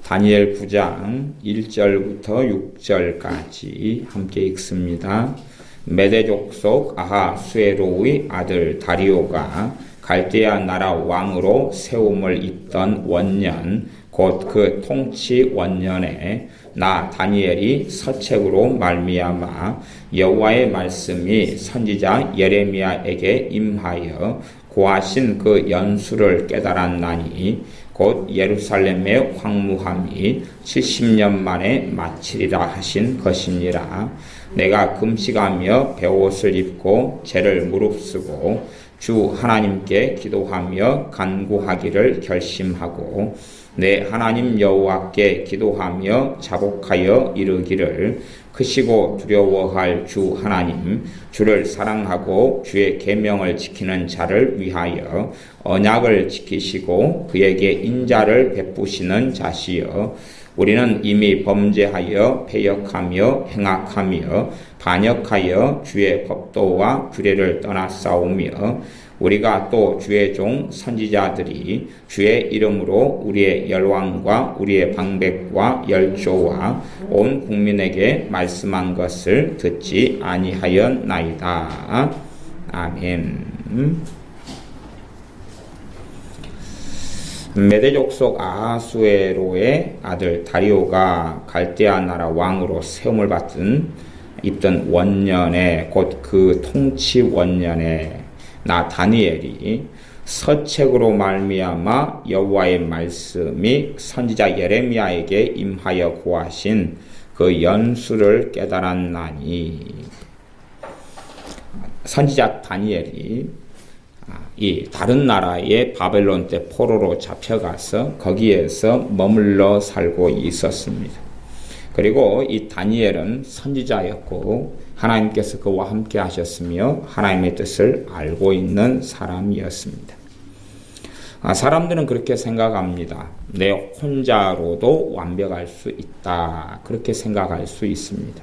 다니엘 9장 1절부터 6절까지 함께 읽습니다. 메대 족속 아하수에로의 아들 다리오가 갈대아 나라 왕으로 세움을 입던 원년 곧 그 통치 원년에 나 다니엘이 서책으로 말미암아 여호와의 말씀이 선지자 예레미야에게 임하여 고하신 그 연수를 깨달았나니 곧 예루살렘의 황무함이 70년 만에 마치리라 하신 것이니라. 내가 금식하며 베옷을 입고 죄를 무릅쓰고 주 하나님께 기도하며 간구하기를 결심하고 내 하나님 여호와께 기도하며 자복하여 이르기를 크시고 두려워할 주 하나님 주를 사랑하고 주의 계명을 지키는 자를 위하여 언약을 지키시고 그에게 인자를 베푸시는 자시여 우리는 이미 범죄하여 패역하며 행악하며 반역하여 주의 법도와 규례를 떠났사오며 우리가 또 주의 종 선지자들이 주의 이름으로 우리의 열왕과 우리의 방백과 열조와 온 국민에게 말씀한 것을 듣지 아니하였나이다. 아멘. 메대 족속 아하수에로의 아들 다리오가 갈대아 나라 왕으로 세움을 입던 원년에 곧 그 통치 원년에 나 다니엘이 서책으로 말미암아 여호와의 말씀이 선지자 예레미야에게 임하여 고하신 그 연수를 깨달았나니. 선지자 다니엘이 이 다른 나라의 바벨론 때 포로로 잡혀가서 거기에서 머물러 살고 있었습니다. 그리고 이 다니엘은 선지자였고 하나님께서 그와 함께 하셨으며 하나님의 뜻을 알고 있는 사람이었습니다. 사람들은 그렇게 생각합니다. 내 혼자로도 완벽할 수 있다. 그렇게 생각할 수 있습니다.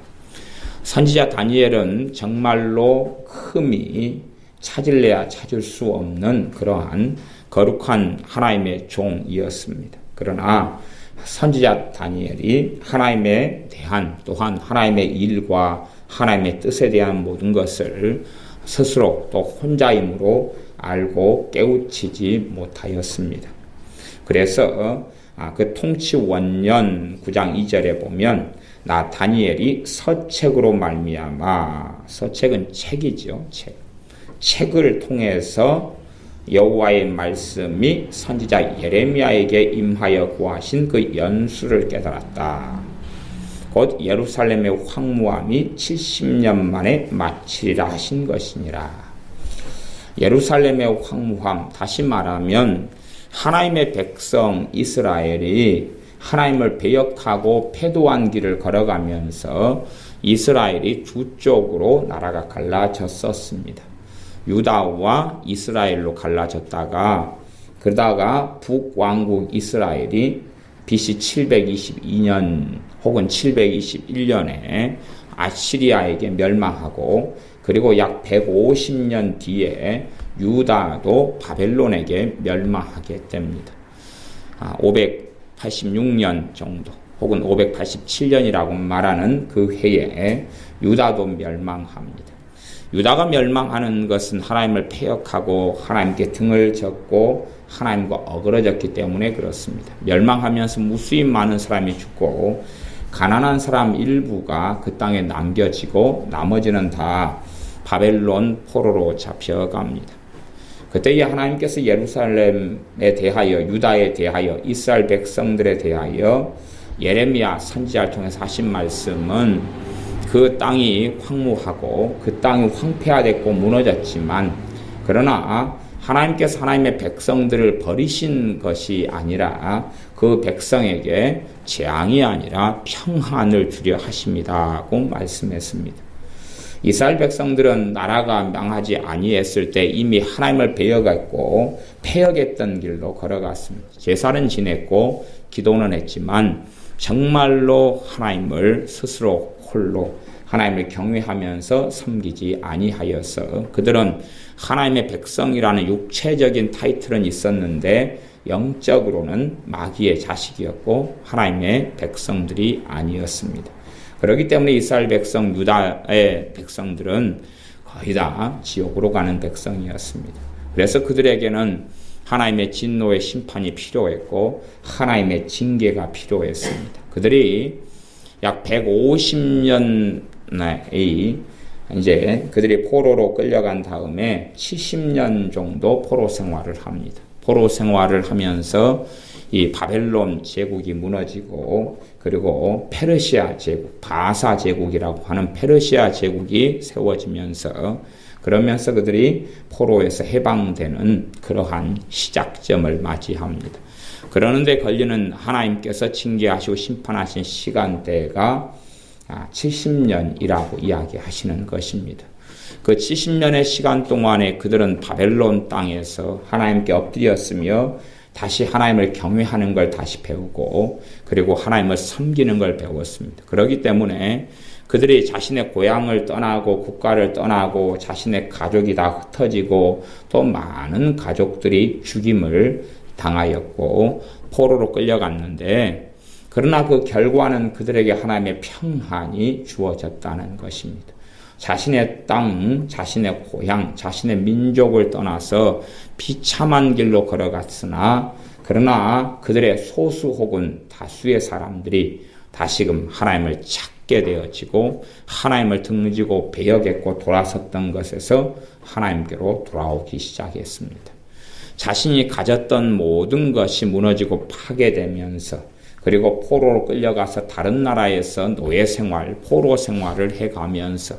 선지자 다니엘은 정말로 흠이 찾을래야 찾을 수 없는 그러한 거룩한 하나님의 종이었습니다. 그러나 선지자 다니엘이 하나님에 대한 또한 하나님의 일과 하나님의 뜻에 대한 모든 것을 스스로 또 혼자임으로 알고 깨우치지 못하였습니다. 그래서 그 통치 원년 9장 2절에 보면 나 다니엘이 서책으로 말미암아, 서책은 책이죠. 책을 통해서 여호와의 말씀이 선지자 예레미야에게 임하여 고하신 그 연수를 깨달았다. 곧 예루살렘의 황무함이 70년 만에 마치리라 하신 것이니라. 예루살렘의 황무함, 다시 말하면 하나님의 백성 이스라엘이 하나님을 배역하고 패도한 길을 걸어가면서 이스라엘이 두 쪽으로 나라가 갈라졌었습니다. 유다와 이스라엘로 갈라졌다가 그러다가 북왕국 이스라엘이 BC 722년 혹은 721년에 아시리아에게 멸망하고 그리고 약 150년 뒤에 유다도 바벨론에게 멸망하게 됩니다. 586년 정도 혹은 587년이라고 말하는 그 해에 유다도 멸망합니다. 유다가 멸망하는 것은 하나님을 패역하고 하나님께 등을 졌고 하나님과 어그러졌기 때문에 그렇습니다. 멸망하면서 무수히 많은 사람이 죽고 가난한 사람 일부가 그 땅에 남겨지고 나머지는 다 바벨론 포로로 잡혀갑니다. 그때에 하나님께서 예루살렘에 대하여 유다에 대하여 이스라엘 백성들에 대하여 예레미야 선지자를 통해서 하신 말씀은 그 땅이 황무하고 그 땅이 황폐화됐고 무너졌지만 그러나 하나님께서 하나님의 백성들을 버리신 것이 아니라 그 백성에게 재앙이 아니라 평안을 주려 하십니다고 말씀했습니다. 이스라엘 백성들은 나라가 망하지 아니했을 때 이미 하나님을 배역했고 패역했던 길로 걸어갔습니다. 제사는 지냈고 기도는 했지만 정말로 하나님을 스스로 홀로 하나님을 경외하면서 섬기지 아니하여서 그들은 하나님의 백성이라는 육체적인 타이틀은 있었는데 영적으로는 마귀의 자식이었고 하나님의 백성들이 아니었습니다. 그렇기 때문에 이스라엘 백성, 유다의 백성들은 거의 다 지옥으로 가는 백성이었습니다. 그래서 그들에게는 하나님의 진노의 심판이 필요했고 하나님의 징계가 필요했습니다. 그들이 약 150년의 이제 그들이 포로로 끌려간 다음에 70년 정도 포로 생활을 합니다. 포로 생활을 하면서 이 바벨론 제국이 무너지고 그리고 페르시아 제국, 바사 제국이라고 하는 페르시아 제국이 세워지면서 그러면서 그들이 포로에서 해방되는 그러한 시작점을 맞이합니다. 그러는데 걸리는 하나님께서 징계하시고 심판하신 시간대가 70년이라고 이야기하시는 것입니다. 그 70년의 시간 동안에 그들은 바벨론 땅에서 하나님께 엎드렸으며 다시 하나님을 경외하는 걸 다시 배우고 그리고 하나님을 섬기는 걸 배웠습니다. 그렇기 때문에 그들이 자신의 고향을 떠나고 국가를 떠나고 자신의 가족이 다 흩어지고 또 많은 가족들이 죽임을 당하였고 포로로 끌려갔는데 그러나 그 결과는 그들에게 하나님의 평안이 주어졌다는 것입니다. 자신의 땅, 자신의 고향, 자신의 민족을 떠나서 비참한 길로 걸어갔으나 그러나 그들의 소수 혹은 다수의 사람들이 다시금 하나님을 찾게 되어지고 하나님을 등지고 배역했고 돌아섰던 것에서 하나님께로 돌아오기 시작했습니다. 자신이 가졌던 모든 것이 무너지고 파괴되면서 그리고 포로로 끌려가서 다른 나라에서 노예 생활, 포로 생활을 해가면서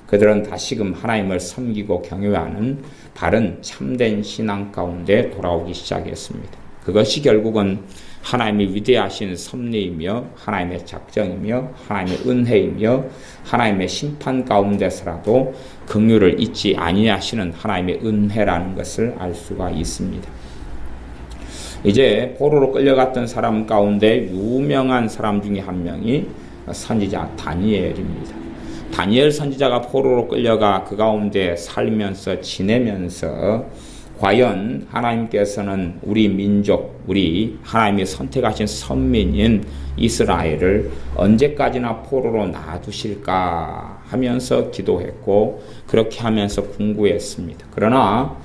그들은 다시금 하나님을 섬기고 경외하는 바른 참된 신앙 가운데 돌아오기 시작했습니다. 그것이 결국은 하나님의 위대하신 섭리이며 하나님의 작정이며 하나님의 은혜이며 하나님의 심판 가운데서라도 긍휼을 잊지 아니하시는 하나님의 은혜라는 것을 알 수가 있습니다. 이제 포로로 끌려갔던 사람 가운데 유명한 사람 중에 한 명이 선지자 다니엘입니다. 다니엘 선지자가 포로로 끌려가 그 가운데 살면서 지내면서 과연 하나님께서는 우리 민족, 우리 하나님이 선택하신 선민인 이스라엘을 언제까지나 포로로 놔두실까 하면서 기도했고 그렇게 하면서 궁구했습니다. 그러나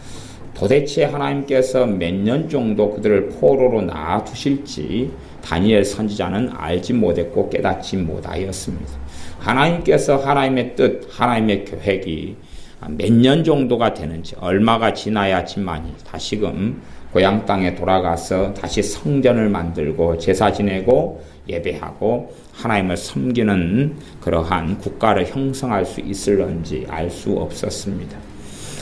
도대체 하나님께서 몇 년 정도 그들을 포로로 놔두실지 다니엘 선지자는 알지 못했고 깨닫지 못하였습니다. 하나님께서 하나님의 뜻, 하나님의 계획이 몇 년 정도가 되는지 얼마가 지나야지만이 다시금 고향 땅에 돌아가서 다시 성전을 만들고 제사 지내고 예배하고 하나님을 섬기는 그러한 국가를 형성할 수 있을런지 알 수 없었습니다.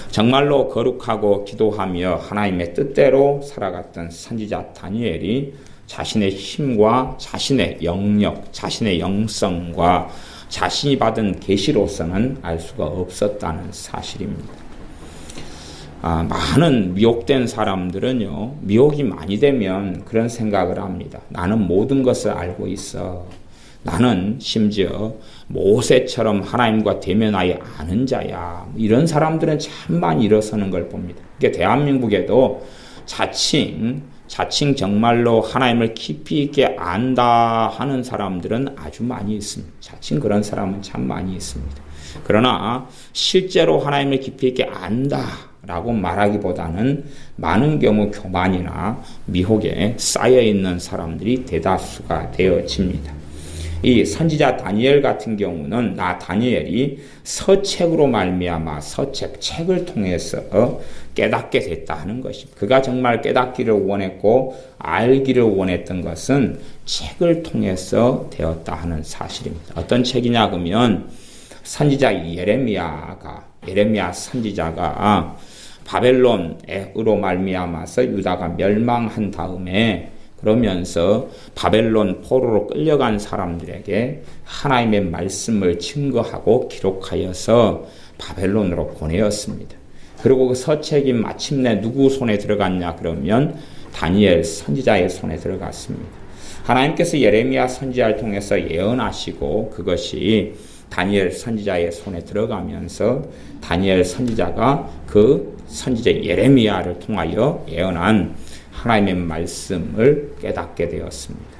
정말로 거룩하고 기도하며 하나님의 뜻대로 살아갔던 선지자 다니엘이 자신의 힘과 자신의 영역, 자신의 영성과 자신이 받은 계시로서는 알 수가 없었다는 사실입니다. 많은 미혹된 사람들은요, 미혹이 많이 되면 그런 생각을 합니다. 나는 모든 것을 알고 있어. 나는 심지어 모세처럼 하나님과 대면하여 아는 자야. 이런 사람들은 참 많이 일어서는 걸 봅니다. 그러니까 대한민국에도 자칭 정말로 하나님을 깊이 있게 안다 하는 사람들은 아주 많이 있습니다. 자칭 그런 사람은 참 많이 있습니다. 그러나 실제로 하나님을 깊이 있게 안다라고 말하기보다는 많은 경우 교만이나 미혹에 쌓여있는 사람들이 대다수가 되어집니다. 이 선지자 다니엘 같은 경우는 다니엘이 서책으로 말미암아 책을 통해서 깨닫게 됐다 하는 것입니다. 그가 정말 깨닫기를 원했고 알기를 원했던 것은 책을 통해서 되었다 하는 사실입니다. 어떤 책이냐 그러면 선지자 예레미야 선지자가 바벨론으로 말미암아서 유다가 멸망한 다음에 그러면서 바벨론 포로로 끌려간 사람들에게 하나님의 말씀을 증거하고 기록하여서 바벨론으로 보내었습니다. 그리고 그 서책이 마침내 누구 손에 들어갔냐 그러면 다니엘 선지자의 손에 들어갔습니다. 하나님께서 예레미야 선지자를 통해서 예언하시고 그것이 다니엘 선지자의 손에 들어가면서 다니엘 선지자가 그 선지자 예레미야를 통하여 예언한 하나님의 말씀을 깨닫게 되었습니다.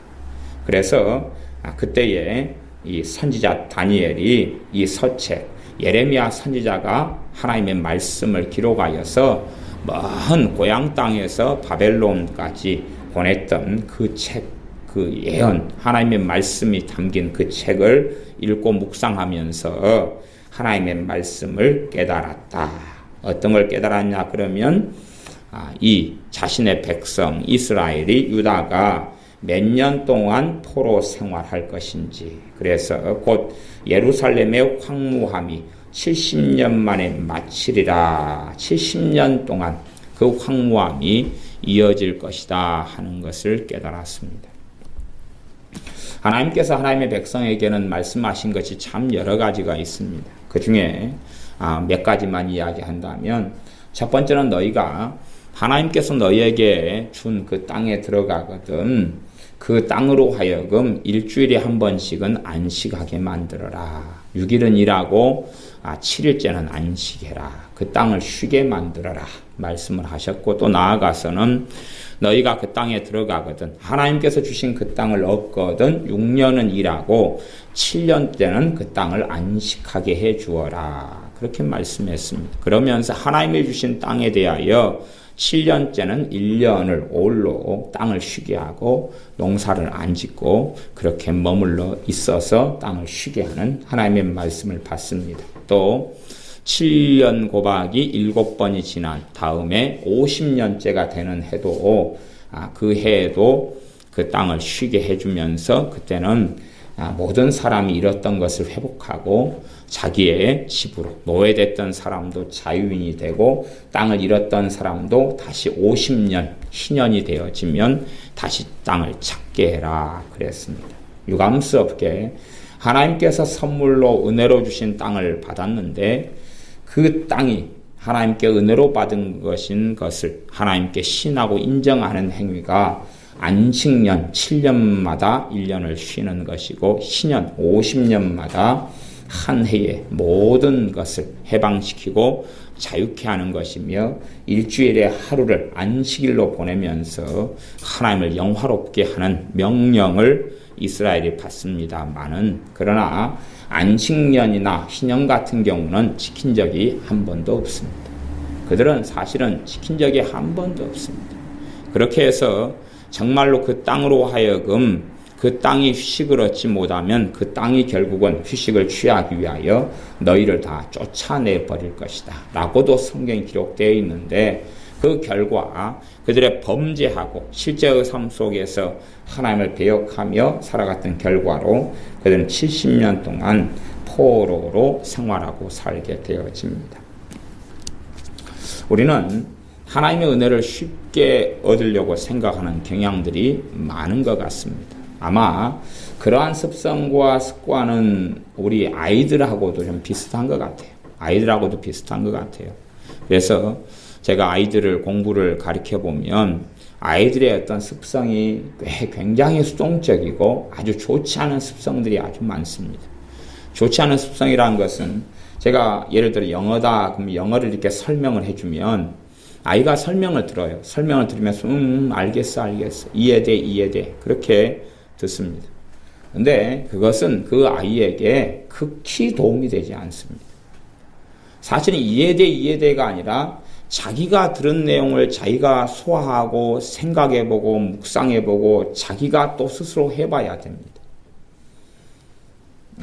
그래서 그때에 이 선지자 다니엘이 이 서책 예레미야 선지자가 하나님의 말씀을 기록하여서 먼 고향 땅에서 바벨론까지 보냈던 그 책, 그 예언, 하나님의 말씀이 담긴 그 책을 읽고 묵상하면서 하나님의 말씀을 깨달았다. 어떤 걸 깨달았냐 그러면 이 자신의 백성 이스라엘이 유다가 몇 년 동안 포로 생활할 것인지, 그래서 곧 예루살렘의 황무함이 70년 만에 마치리라. 70년 동안 그 황무함이 이어질 것이다 하는 것을 깨달았습니다. 하나님께서 하나님의 백성에게는 말씀하신 것이 참 여러 가지가 있습니다. 그 중에 몇 가지만 이야기한다면, 첫 번째는 너희가 하나님께서 너희에게 준 그 땅에 들어가거든 그 땅으로 하여금 일주일에 한 번씩은 안식하게 만들어라. 6일은 일하고 7일째는 안식해라. 그 땅을 쉬게 만들어라 말씀을 하셨고, 또 나아가서는 너희가 그 땅에 들어가거든 하나님께서 주신 그 땅을 얻거든 6년은 일하고 7년 때는 그 땅을 안식하게 해 주어라. 그렇게 말씀했습니다. 그러면서 하나님이 주신 땅에 대하여 7년째는 1년을 올로 땅을 쉬게 하고 농사를 안 짓고 그렇게 머물러 있어서 땅을 쉬게 하는 하나님의 말씀을 받습니다. 또 7년 곱하기 7번이 지난 다음에 50년째가 되는 해도 그 해에도 그 땅을 쉬게 해주면서 그때는 모든 사람이 잃었던 것을 회복하고 자기의 집으로, 노예됐던 사람도 자유인이 되고 땅을 잃었던 사람도 다시 50년 희년이 되어지면 다시 땅을 찾게 해라 그랬습니다. 유감스럽게 하나님께서 선물로 은혜로 주신 땅을 받았는데 그 땅이 하나님께 은혜로 받은 것인 것을 하나님께 신하고 인정하는 행위가 안식년 7년마다 1년을 쉬는 것이고 희년 50년마다 한 해에 모든 것을 해방시키고 자유케 하는 것이며 일주일의 하루를 안식일로 보내면서 하나님을 영화롭게 하는 명령을 이스라엘이 받습니다마는, 그러나 안식년이나 희년 같은 경우는 지킨 적이 한 번도 없습니다. 그들은 사실은 지킨 적이 한 번도 없습니다. 그렇게 해서 정말로 그 땅으로 하여금 그 땅이 휴식을 얻지 못하면 그 땅이 결국은 휴식을 취하기 위하여 너희를 다 쫓아내 버릴 것이다 라고도 성경에 기록되어 있는데, 그 결과 그들의 범죄하고 실제의 삶 속에서 하나님을 배역하며 살아갔던 결과로 그들은 70년 동안 포로로 생활하고 살게 되어집니다. 우리는 하나님의 은혜를 쉽게 얻으려고 생각하는 경향들이 많은 것 같습니다. 아마 그러한 습성과 습관은 우리 아이들하고도 좀 비슷한 것 같아요. 아이들하고도 비슷한 것 같아요. 그래서 제가 아이들을 공부를 가르쳐 보면 아이들의 어떤 습성이 굉장히 수동적이고 아주 좋지 않은 습성들이 아주 많습니다. 좋지 않은 습성이라는 것은, 제가 예를 들어 영어다 그럼 영어를 이렇게 설명을 해주면 아이가 설명을 들어요. 설명을 들으면서 알겠어 이해돼 그렇게 듣습니다. 근데 그것은 그 아이에게 극히 도움이 되지 않습니다. 사실은 이해돼가 아니라 자기가 들은 내용을 자기가 소화하고 생각해보고 묵상해보고 자기가 또 스스로 해봐야 됩니다.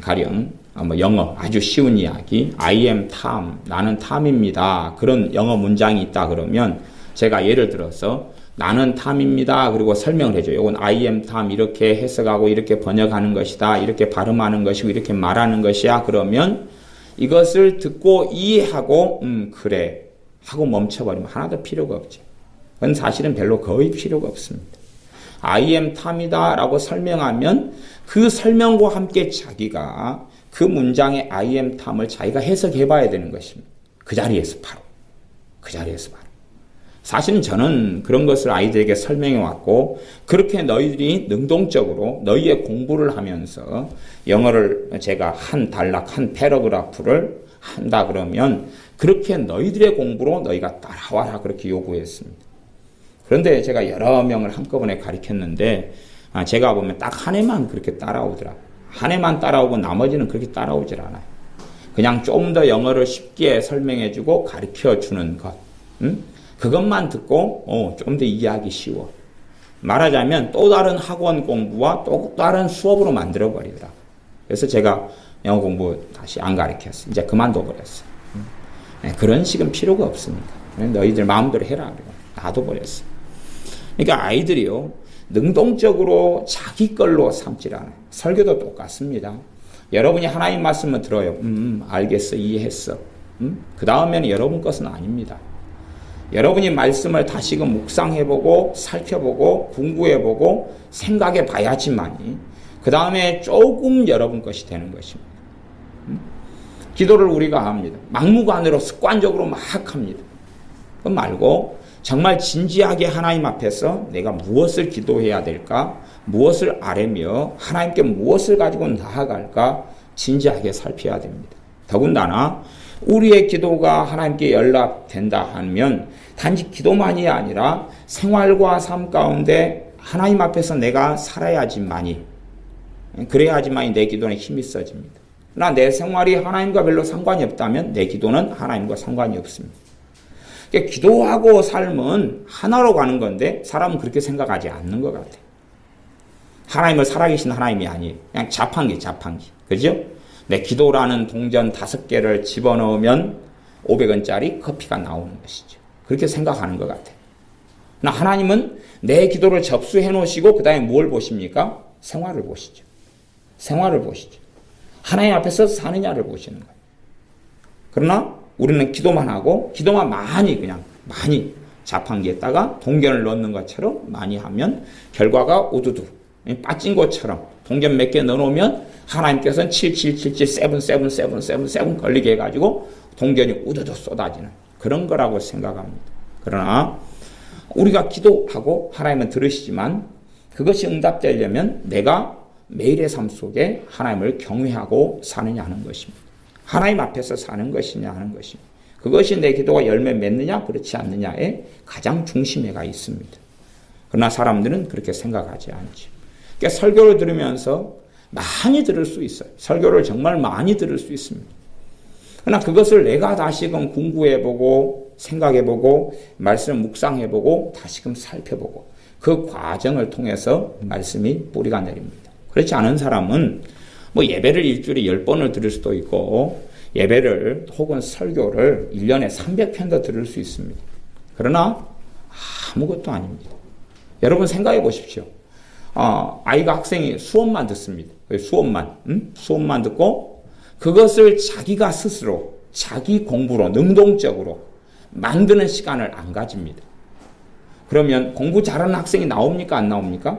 가령 영어 아주 쉬운 이야기, I am Tom, 나는 탐입니다. 그런 영어 문장이 있다 그러면 제가 예를 들어서 나는 탐입니다. 그리고 설명을 해줘요. 이건 I am Tom 이렇게 해석하고 이렇게 번역하는 것이다. 이렇게 발음하는 것이고 이렇게 말하는 것이야. 그러면 이것을 듣고 이해하고 그래 하고 멈춰버리면 하나도 필요가 없죠. 그건 사실은 별로 거의 필요가 없습니다. I am Tom이다 라고 설명하면 그 설명과 함께 자기가 그 문장의 I am Tom을 자기가 해석해 봐야 되는 것입니다. 그 자리에서 바로. 사실은 저는 그런 것을 아이들에게 설명해 왔고, 그렇게 너희들이 능동적으로 너희의 공부를 하면서 영어를 제가 한 단락, 한 패러그래프를 한다 그러면 그렇게 너희들의 공부로 너희가 따라와라 그렇게 요구했습니다. 그런데 제가 여러 명을 한꺼번에 가르쳤는데 제가 보면 딱 한 해만 그렇게 따라오더라. 한 해만 따라오고 나머지는 그렇게 따라오질 않아요. 그냥 좀 더 영어를 쉽게 설명해주고 가르쳐주는 것. 그것만 듣고 좀 더 이해하기 쉬워. 말하자면 또 다른 학원 공부와 또 다른 수업으로 만들어버리더라. 그래서 제가 영어 공부 다시 안 가르쳤어. 이제 그만둬버렸어. 그런 식은 필요가 없으니까. 너희들 마음대로 해라. 그리고 놔둬버렸어. 그러니까 아이들이요, 능동적으로 자기 걸로 삼질 않아요. 설교도 똑같습니다. 여러분이 하나님 말씀을 들어요. 알겠어, 이해했어. 그 다음에는 여러분 것은 아닙니다. 여러분이 말씀을 다시금 묵상해보고 살펴보고 공부해보고 생각해봐야지만이 그 다음에 조금 여러분 것이 되는 것입니다. 기도를 우리가 합니다. 막무가내로 습관적으로 막 합니다. 그거 말고 정말 진지하게 하나님 앞에서 내가 무엇을 기도해야 될까? 무엇을 아뢰며 하나님께 무엇을 가지고 나아갈까? 진지하게 살펴야 됩니다. 더군다나 우리의 기도가 하나님께 연락된다 하면 단지 기도만이 아니라 생활과 삶 가운데 하나님 앞에서 내가 살아야지만이, 그래야지만이 내 기도는 힘이 써집니다. 그러나 내 생활이 하나님과 별로 상관이 없다면 내 기도는 하나님과 상관이 없습니다. 그러니까 기도하고 삶은 하나로 가는 건데 사람은 그렇게 생각하지 않는 것 같아요. 하나님을 살아계신 하나님이 아니에요. 그냥 자판기. 그죠? 내 기도라는 동전 5개를 집어넣으면 500원짜리 커피가 나오는 것이죠. 그렇게 생각하는 것 같아요. 그러나 하나님은 내 기도를 접수해 놓으시고 그 다음에 뭘 보십니까? 생활을 보시죠. 하나님 앞에서 사느냐를 보시는 거예요. 그러나 우리는 기도만 하고 기도만 많이 자판기에다가 동전을 넣는 것처럼 많이 하면 결과가 우두두 빠진 것처럼 동전 몇 개 넣어놓으면 하나님께서는 7777 걸리게 해가지고 동전이 우두두 쏟아지는 그런 거라고 생각합니다. 그러나 우리가 기도하고 하나님은 들으시지만 그것이 응답되려면 내가 매일의 삶 속에 하나님을 경외하고 사느냐 하는 것입니다. 하나님 앞에서 사는 것이냐 하는 것입니다. 그것이 내 기도가 열매 맺느냐 그렇지 않느냐에 가장 중심에 가 있습니다. 그러나 사람들은 그렇게 생각하지 않죠. 그러니까 설교를 들으면서 많이 들을 수 있어요. 설교를 정말 많이 들을 수 있습니다. 그러나 그것을 내가 다시금 공부해보고 생각해보고 말씀을 묵상해보고 다시금 살펴보고 그 과정을 통해서 말씀이 뿌리가 내립니다. 그렇지 않은 사람은 예배를 일주일에 10번을 들을 수도 있고 예배를 혹은 설교를 1년에 300편도 들을 수 있습니다. 그러나 아무것도 아닙니다. 여러분 생각해 보십시오. 학생이 수업만 듣습니다. 수업만 듣고 그것을 자기가 스스로 자기 공부로 능동적으로 만드는 시간을 안 가집니다. 그러면 공부 잘하는 학생이 나옵니까? 안 나옵니까?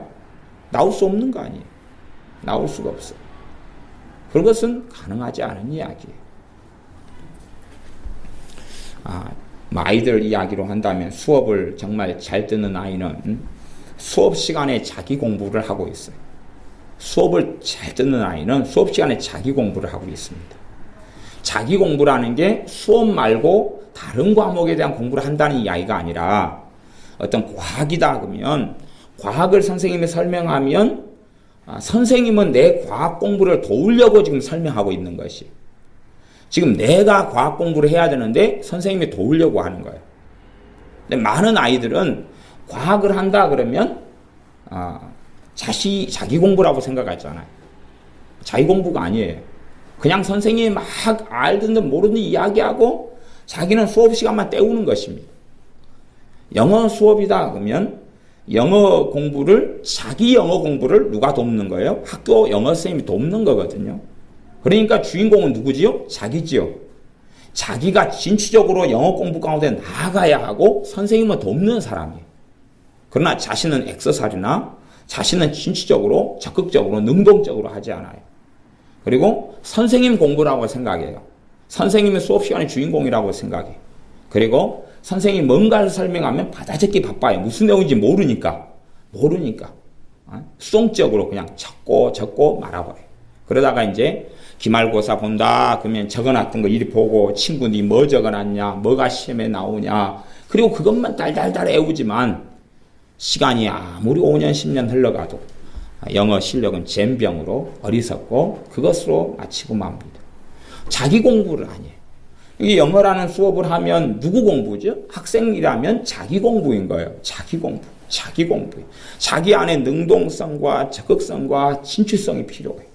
나올 수 없는 거 아니에요. 나올 수가 없어요. 그것은 가능하지 않은 이야기예요. 아이들 이야기로 한다면 수업을 정말 잘 듣는 아이는 수업 시간에 자기 공부를 하고 있어요. 수업을 잘 듣는 아이는 수업 시간에 자기 공부를 하고 있습니다. 자기 공부라는 게 수업 말고 다른 과목에 대한 공부를 한다는 이야기가 아니라 어떤 과학이다 그러면 과학을 선생님이 설명하면 선생님은 내 과학 공부를 도우려고 지금 설명하고 있는 것이 지금 내가 과학 공부를 해야 되는데 선생님이 도우려고 하는 거예요. 근데 많은 아이들은 과학을 한다 그러면 자기 공부라고 생각하잖아요. 자기 공부가 아니에요. 그냥 선생님이 막 알든 모르든 이야기하고 자기는 수업 시간만 때우는 것입니다. 영어 수업이다 그러면 자기 영어 공부를 누가 돕는 거예요? 학교 영어 선생님이 돕는 거거든요. 그러니까 주인공은 누구지요? 자기지요. 자기가 진취적으로 영어 공부 가운데 나아가야 하고 선생님은 돕는 사람이에요. 그러나 자신은 액서살이나 자신은 진취적으로 적극적으로 능동적으로 하지 않아요. 그리고 선생님 공부라고 생각해요. 선생님이 수업 시간의 주인공이라고 생각해요. 그리고 선생님이 뭔가를 설명하면 받아듣기 바빠요. 무슨 내용인지 모르니까 수동적으로 그냥 적고 말아버려요. 그러다가 이제 기말고사 본다 그러면 적어놨던 거 이리 보고 친구들이 뭐 적어놨냐 뭐가 시험에 나오냐 그리고 그것만 달달달 애우지만 시간이 아무리 5년, 10년 흘러가도 영어 실력은 젬병으로 어리석고 그것으로 마치고 맙니다. 자기 공부를 안 해요. 이 영어라는 수업을 하면 누구 공부죠? 학생이라면 자기 공부인 거예요. 자기 공부. 자기 안에 능동성과 적극성과 진취성이 필요해요.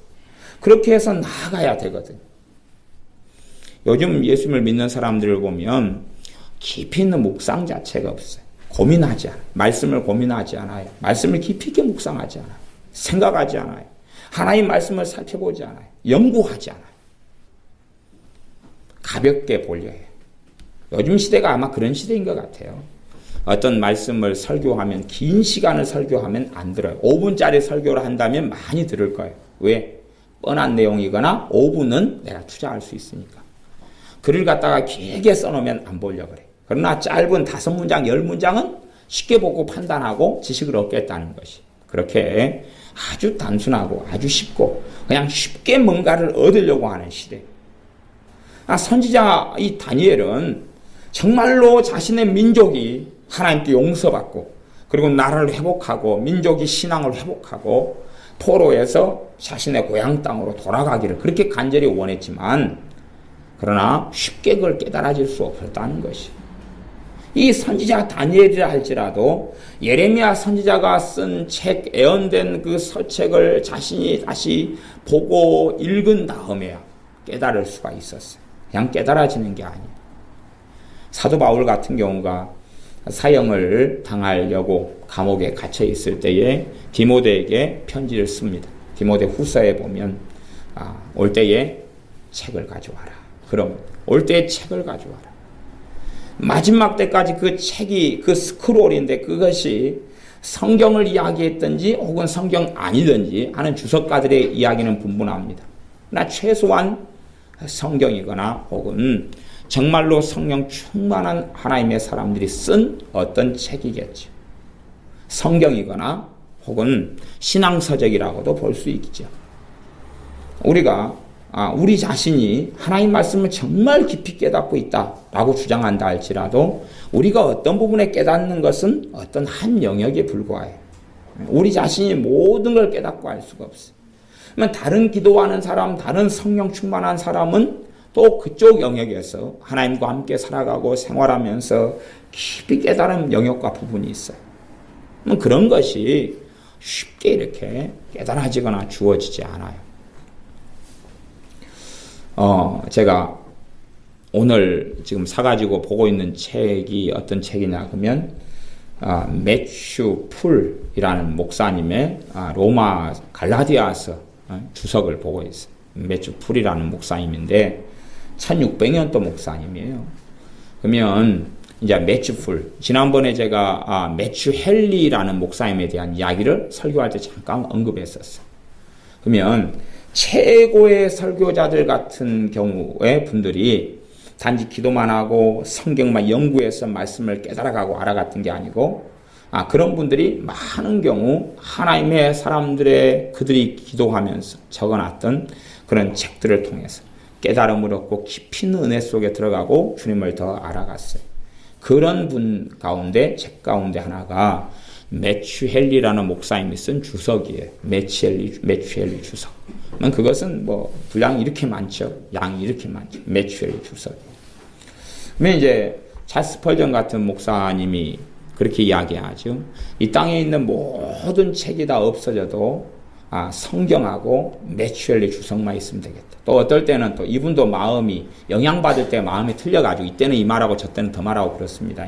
그렇게 해서 나아가야 되거든요. 요즘 예수님을 믿는 사람들을 보면 깊이 있는 묵상 자체가 없어요. 고민하지 않아요. 말씀을 고민하지 않아요. 말씀을 깊이 있게 묵상하지 않아요. 생각하지 않아요. 하나님 말씀을 살펴보지 않아요. 연구하지 않아요. 가볍게 보려 해요. 요즘 시대가 아마 그런 시대인 것 같아요. 어떤 말씀을 설교하면 긴 시간을 설교하면 안 들어요. 5분짜리 설교를 한다면 많이 들을 거예요. 왜? 뻔한 내용이거나 5분은 내가 투자할 수 있으니까. 글을 갖다가 길게 써놓으면 안 보려고 그래. 그러나 짧은 5문장, 10문장은 쉽게 보고 판단하고 지식을 얻겠다는 것이. 그렇게 아주 단순하고 아주 쉽고 그냥 쉽게 뭔가를 얻으려고 하는 시대. 선지자 이 다니엘은 정말로 자신의 민족이 하나님께 용서받고 그리고 나라를 회복하고 민족이 신앙을 회복하고 포로에서 자신의 고향 땅으로 돌아가기를 그렇게 간절히 원했지만 그러나 쉽게 그걸 깨달아질 수 없었다는 것이. 이 선지자 다니엘이라 할지라도 예레미야 선지자가 쓴 책, 애언된 그 서책을 자신이 다시 보고 읽은 다음에야 깨달을 수가 있었어요. 그냥 깨달아지는 게 아니에요. 사도 바울 같은 경우가 사형을 당하려고 감옥에 갇혀 있을 때에 디모데에게 편지를 씁니다. 디모데 후서에 보면 올 때에 책을 가져와라. 그럼 올 때에 책을 가져와라. 마지막 때까지 그 책이 그 스크롤인데 그것이 성경을 이야기했든지 혹은 성경 아니든지 하는 주석가들의 이야기는 분분합니다. 그러나 최소한 성경이거나 혹은 정말로 성령 충만한 하나님의 사람들이 쓴 어떤 책이겠죠. 성경이거나 혹은 신앙서적이라고도 볼 수 있겠죠. 우리가 우리 자신이 하나님 말씀을 정말 깊이 깨닫고 있다라고 주장한다 할지라도 우리가 어떤 부분에 깨닫는 것은 어떤 한 영역에 불과해요. 우리 자신이 모든 걸 깨닫고 할 수가 없어요. 그러면 다른 기도하는 사람, 다른 성령 충만한 사람은 또 그쪽 영역에서 하나님과 함께 살아가고 생활하면서 깊이 깨달은 영역과 부분이 있어요. 그런 것이 쉽게 이렇게 깨달아지거나 주어지지 않아요. 제가 오늘 지금 사가지고 보고 있는 책이 어떤 책이냐 그러면 매튜 풀이라는 목사님의 로마 갈라디아서 주석을 보고 있어요. 매튜 풀이라는 목사님인데 1600년도 목사님이에요. 그러면 이제 매튜 풀, 지난번에 제가 매튜 헨리라는 목사님에 대한 이야기를 설교할 때 잠깐 언급했었어요. 그러면 최고의 설교자들 같은 경우의 분들이 단지 기도만 하고 성경만 연구해서 말씀을 깨달아가고 알아갔던 게 아니고 그런 분들이 많은 경우 하나님의 사람들의 그들이 기도하면서 적어놨던 그런 책들을 통해서 깨달음을 얻고 깊이 있는 은혜 속에 들어가고 주님을 더 알아갔어요. 그런 분 가운데 책 가운데 하나가 매튜 헨리라는 목사님이 쓴 주석이에요. 매튜 헨리 주석. 그것은 뭐 분량이 이렇게 많죠. 양이 이렇게 많죠. 매튜 헨리 주석. 그러면 이제 찰스 스펄전 같은 목사님이 그렇게 이야기하죠. 이 땅에 있는 모든 책이 다 없어져도 성경하고 매튜 헨리 주석만 있으면 되겠다. 또 어떨 때는 또 이분도 마음이 영향받을 때 마음이 틀려가지고 이때는 이 말하고 저때는 더 말하고 그렇습니다.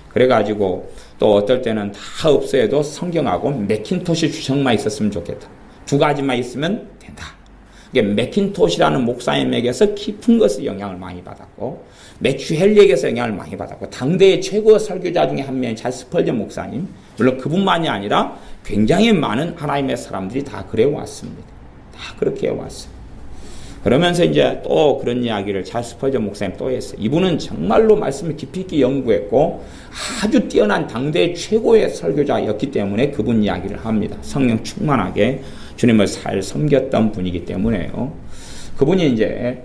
그래가지고 또 어떨 때는 다 없어도 성경하고 매킨토시 주석만 있었으면 좋겠다. 두 가지만 있으면 된다. 이게 매킨토시라는 목사님에게서 깊은 것을 영향을 많이 받았고 매튜 헨리에게서 영향을 많이 받았고 당대의 최고 설교자 중에 한 명인 찰스 스펄전 목사님, 물론 그분만이 아니라 굉장히 많은 하나님의 사람들이 다 그래 왔습니다. 다 그렇게 해왔어요. 그러면서 이제 또 그런 이야기를 찰스 스펄전 목사님 또 했어요. 이분은 정말로 말씀을 깊이 있게 연구했고 아주 뛰어난 당대의 최고의 설교자였기 때문에 그분 이야기를 합니다. 성령 충만하게 주님을 잘 섬겼던 분이기 때문에요. 그분이 이제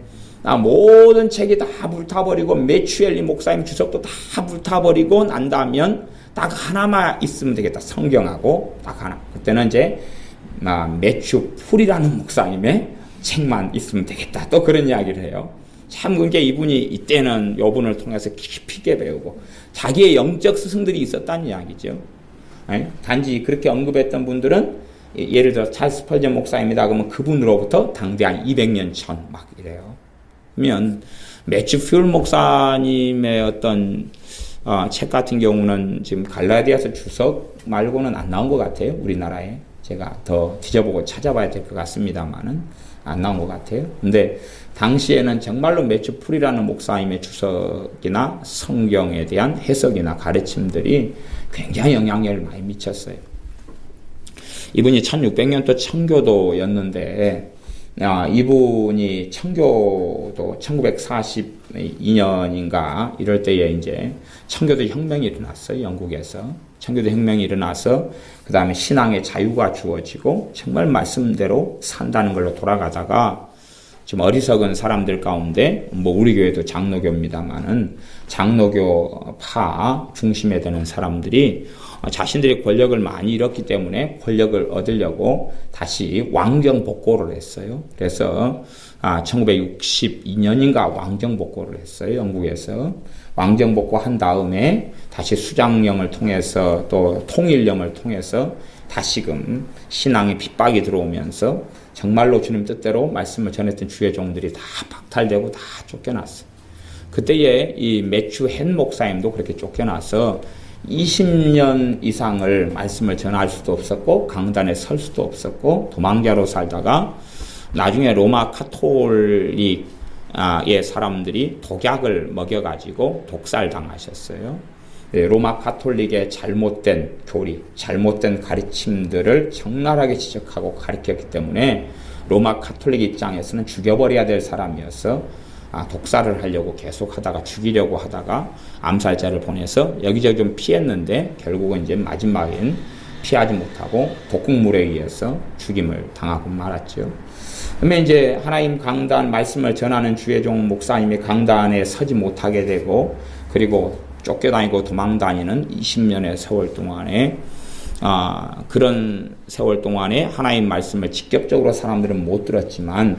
모든 책이 다 불타버리고 매튜 헨리 목사님 주석도 다 불타버리고 난다면 딱 하나만 있으면 되겠다. 성경하고 딱 하나. 그때는 이제 매튜 풀이라는 목사님의 책만 있으면 되겠다. 또 그런 이야기를 해요. 참 그게 이분이 이때는 요분을 통해서 깊이 있게 배우고 자기의 영적 스승들이 있었다는 이야기죠. 단지 그렇게 언급했던 분들은 예를 들어 찰스 스펄전 목사입니다. 그러면 그분으로부터 당대 한 200년 전 막 이래요. 그러면 매튜 풀 목사님의 어떤 책 같은 경우는 지금 갈라디아서 주석 말고는 안 나온 것 같아요. 우리나라에. 제가 더 뒤져보고 찾아봐야 될 것 같습니다만은 안 나온 것 같아요. 근데 당시에는 정말로 매튜 풀이라는 목사님의 주석이나 성경에 대한 해석이나 가르침들이 굉장히 영향력을 많이 미쳤어요. 이분이 1600년도 청교도였는데 이분이 청교도 1942년인가 이럴 때에 이제 청교도 혁명이 일어났어요. 영국에서. 청교도 혁명이 일어나서 그 다음에 신앙의 자유가 주어지고 정말 말씀대로 산다는 걸로 돌아가다가 좀 어리석은 사람들 가운데 우리 교회도 장로교입니다만은 장로교파 중심에 드는 사람들이 자신들이 권력을 많이 잃었기 때문에 권력을 얻으려고 다시 왕정복고를 했어요. 그래서 1962년인가 왕정복고를 했어요. 영국에서. 왕정복고 한 다음에 다시 수장령을 통해서 또 통일령을 통해서 다시금 신앙의 핍박이 들어오면서 정말로 주님 뜻대로 말씀을 전했던 주의 종들이 다 박탈되고 다 쫓겨났어요. 그때에 이 매튜 헨 목사님도 그렇게 쫓겨나서 20년 이상을 말씀을 전할 수도 없었고 강단에 설 수도 없었고 도망자로 살다가 나중에 로마 카톨릭의 사람들이 독약을 먹여가지고 독살당하셨어요. 로마 카톨릭의 잘못된 교리, 잘못된 가르침들을 적나라하게 지적하고 가르쳤기 때문에 로마 카톨릭 입장에서는 죽여버려야 될 사람이어서 독살을 하려고 계속 하다가 죽이려고 하다가 암살자를 보내서 여기저기 좀 피했는데 결국은 이제 마지막엔 피하지 못하고 독극물에 의해서 죽임을 당하고 말았죠. 그러면 이제 하나님 강단 말씀을 전하는 주의 종 목사님이 강단에 서지 못하게 되고 그리고 쫓겨다니고 도망다니는 20년의 세월 동안에 그런 세월 동안에 하나님 말씀을 직접적으로 사람들은 못 들었지만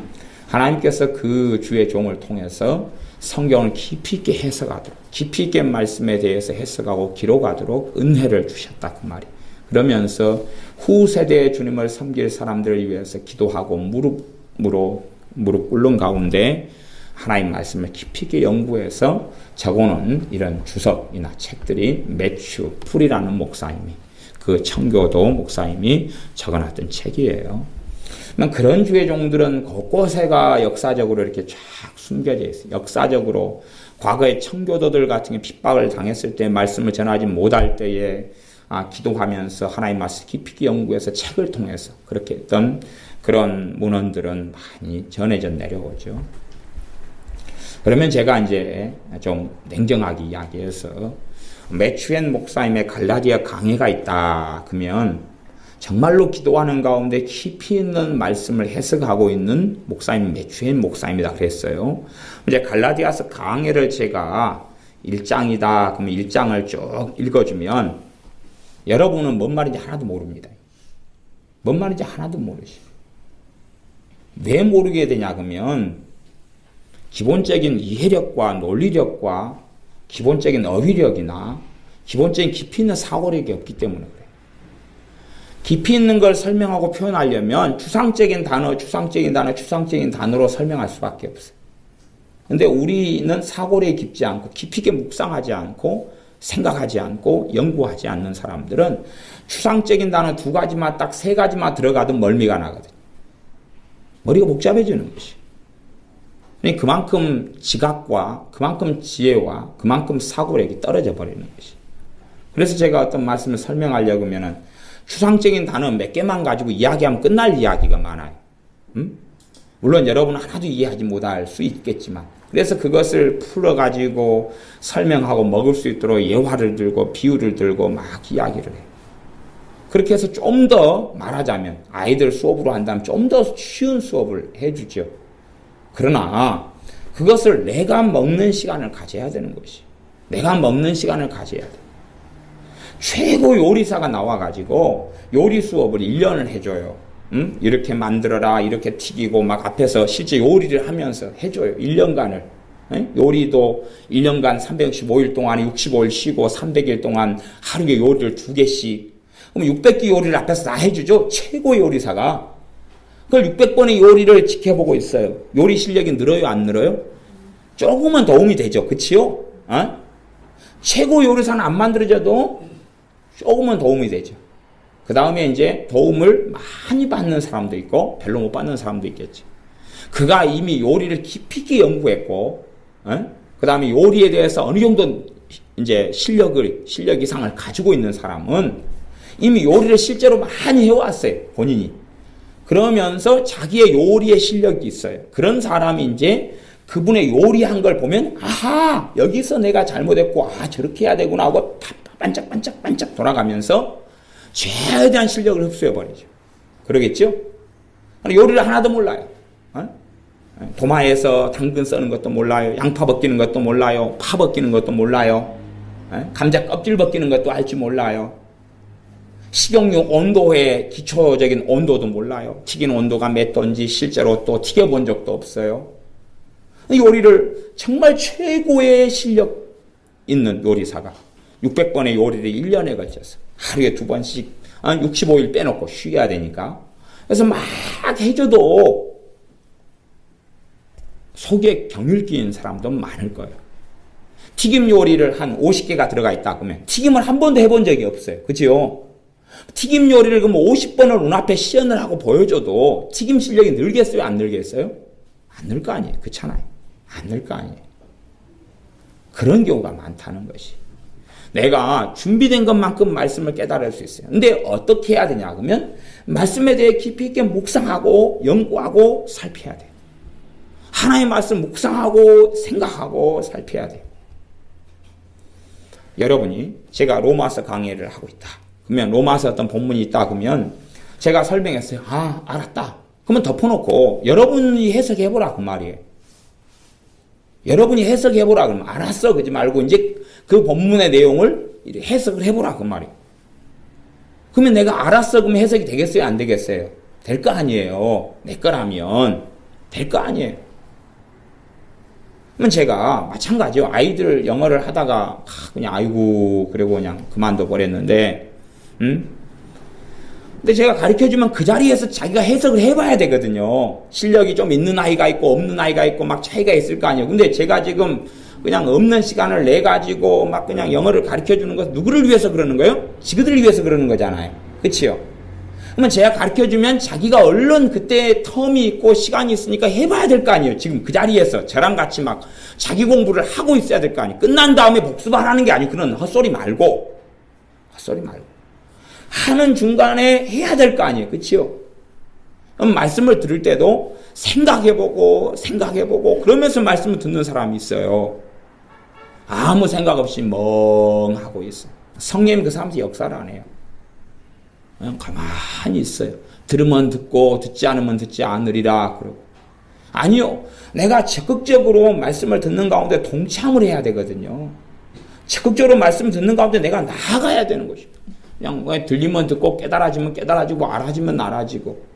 하나님께서 그 주의 종을 통해서 성경을 깊이 있게 해석하도록 깊이 있게 말씀에 대해서 해석하고 기록하도록 은혜를 주셨다 그 말이. 그러면서 후 세대의 주님을 섬길 사람들을 위해서 기도하고 무릎 꿇는 가운데 하나님 말씀을 깊이 있게 연구해서 적어놓은 이런 주석이나 책들이 매튜 풀이라는 목사님이 그 청교도 목사님이 적어놨던 책이에요. 그런 주의 종들은 곳곳에가 역사적으로 이렇게 쫙 숨겨져 있어요. 역사적으로 과거의 청교도들 같은 게 핍박을 당했을 때 말씀을 전하지 못할 때에 기도하면서 하나님 말씀 깊이 연구해서 책을 통해서 그렇게 했던 그런 문헌들은 많이 전해져 내려오죠. 그러면 제가 이제 좀 냉정하게 이야기해서 매튜 헨 목사님의 갈라디아 강해가 있다 그러면 정말로 기도하는 가운데 깊이 있는 말씀을 해석하고 있는 목사님 매튜 헨 목사님이다 그랬어요. 이제 갈라디아서 강해를 제가 1장이다 그러면 1장을 쭉 읽어주면 여러분은 뭔 말인지 하나도 모릅니다. 뭔 말인지 하나도 모르시죠. 왜 모르게 되냐 그러면 기본적인 이해력과 논리력과 기본적인 어휘력이나 기본적인 깊이 있는 사고력이 없기 때문에 그래요. 깊이 있는 걸 설명하고 표현하려면 추상적인 단어로 설명할 수밖에 없어요. 근데 우리는 사고력이 깊지 않고 깊이 있게 묵상하지 않고 생각하지 않고 연구하지 않는 사람들은 추상적인 단어 2가지만 딱 3가지만 들어가도 멀미가 나거든요. 머리가 복잡해지는 것이. 그만큼 지각과 그만큼 지혜와 그만큼 사고력이 떨어져 버리는 것이. 그래서 제가 어떤 말씀을 설명하려고 하면은 추상적인 단어 몇 개만 가지고 이야기하면 끝날 이야기가 많아요. 물론 여러분은 하나도 이해하지 못할 수 있겠지만 그래서 그것을 풀어가지고 설명하고 먹을 수 있도록 예화를 들고 비유를 들고 막 이야기를 해요. 그렇게 해서 좀 더 말하자면 아이들 수업으로 한다면 좀 더 쉬운 수업을 해주죠. 그러나 그것을 내가 먹는 시간을 가져야 되는 것이. 내가 먹는 시간을 가져야 돼. 최고 요리사가 나와가지고 요리 수업을 1년을 해줘요. 응? 이렇게 만들어라, 이렇게 튀기고 막 앞에서 실제 요리를 하면서 해줘요. 1년간을. 응? 요리도 1년간 365일 동안 65일 쉬고 300일 동안 하루에 요리를 2개씩. 그럼 600개 요리를 앞에서 다 해주죠. 최고 요리사가. 그걸 600번의 요리를 지켜보고 있어요. 요리 실력이 늘어요, 안 늘어요? 조금은 도움이 되죠. 그치요? 어? 최고 요리사는 안 만들어져도 조금은 도움이 되죠. 그 다음에 이제 도움을 많이 받는 사람도 있고 별로 못 받는 사람도 있겠지. 그가 이미 요리를 깊이 있게 연구했고, 그 다음에 요리에 대해서 어느 정도 이제 실력 이상을 가지고 있는 사람은 이미 요리를 실제로 많이 해왔어요. 본인이. 그러면서 자기의 요리의 실력이 있어요. 그런 사람이 이제 그분의 요리한 걸 보면 아하, 여기서 내가 잘못했고 저렇게 해야 되구나 하고 반짝반짝 돌아가면서 최대한 실력을 흡수해버리죠. 그러겠죠? 요리를 하나도 몰라요. 도마에서 당근 써는 것도 몰라요. 양파 벗기는 것도 몰라요. 파 벗기는 것도 몰라요. 감자 껍질 벗기는 것도 알 줄 몰라요. 식용유 온도의 기초적인 온도도 몰라요. 튀긴 온도가 몇 도인지 실제로 또 튀겨본 적도 없어요. 요리를 정말 최고의 실력 있는 요리사가 600번의 요리를 1년에 걸쳐서 하루에 2번씩 65일 빼놓고 쉬어야 되니까 그래서 막 해줘도 속에 경ül 끼인 사람도 많을 거예요. 튀김 요리를 한 50개가 들어가 있다 그러면 튀김을 한 번도 해본 적이 없어요. 그치요? 튀김 요리를 그럼 50번을 눈앞에 시연을 하고 보여줘도 튀김 실력이 늘겠어요? 안 늘겠어요? 안 늘 거 아니에요. 그렇잖아요. 안 늘 거 아니에요. 그런 경우가 많다는 것이. 내가 준비된 것만큼 말씀을 깨달을 수 있어요. 근데 어떻게 해야 되냐 그러면 말씀에 대해 깊이 있게 묵상하고 연구하고 살펴야 돼요. 하나의 말씀 묵상하고 생각하고 살펴야 돼요. 여러분이 제가 로마서 강의를 하고 있다. 그러면 로마서 어떤 본문이 있다 그러면 제가 설명했어요. 알았다. 그러면 덮어놓고 여러분이 해석해보라 그 말이에요. 여러분이 해석해보라 그러면 알았어 그러지 말고 이제 그 본문의 내용을 해석을 해보라 그 말이에요. 그러면 내가 알았어 그러면 해석이 되겠어요? 안 되겠어요? 될 거 아니에요. 내 거라면 될 거 아니에요. 그러면 제가 마찬가지요. 아이들 영어를 하다가 그냥 아이고 그리고 그냥 그만둬 버렸는데 근데 제가 가르쳐주면 그 자리에서 자기가 해석을 해봐야 되거든요. 실력이 좀 있는 아이가 있고 없는 아이가 있고 막 차이가 있을 거 아니에요. 근데 제가 지금 그냥 없는 시간을 내가지고 막 그냥 영어를 가르쳐주는 것 누구를 위해서 그러는 거예요? 지그들을 위해서 그러는 거잖아요. 그치요? 그러면 제가 가르쳐주면 자기가 얼른 그때 텀이 있고 시간이 있으니까 해봐야 될 거 아니에요. 지금 그 자리에서 저랑 같이 막 자기 공부를 하고 있어야 될 거 아니에요. 끝난 다음에 복습하라는 게 아니고 그런 헛소리 말고 하는 중간에 해야 될 거 아니에요. 그치요? 그럼 말씀을 들을 때도 생각해보고 그러면서 말씀을 듣는 사람이 있어요. 아무 생각 없이 멍하고 있어요. 성령님 그 사람한테 역사를 안 해요. 그냥 가만히 있어요. 들으면 듣고 듣지 않으면 듣지 않으리라 그러고. 아니요. 내가 적극적으로 말씀을 듣는 가운데 동참을 해야 되거든요. 적극적으로 말씀을 듣는 가운데 내가 나아가야 되는 것입니다. 그냥 들리면 듣고 깨달아지면 깨달아지고 알아지면 알아지고.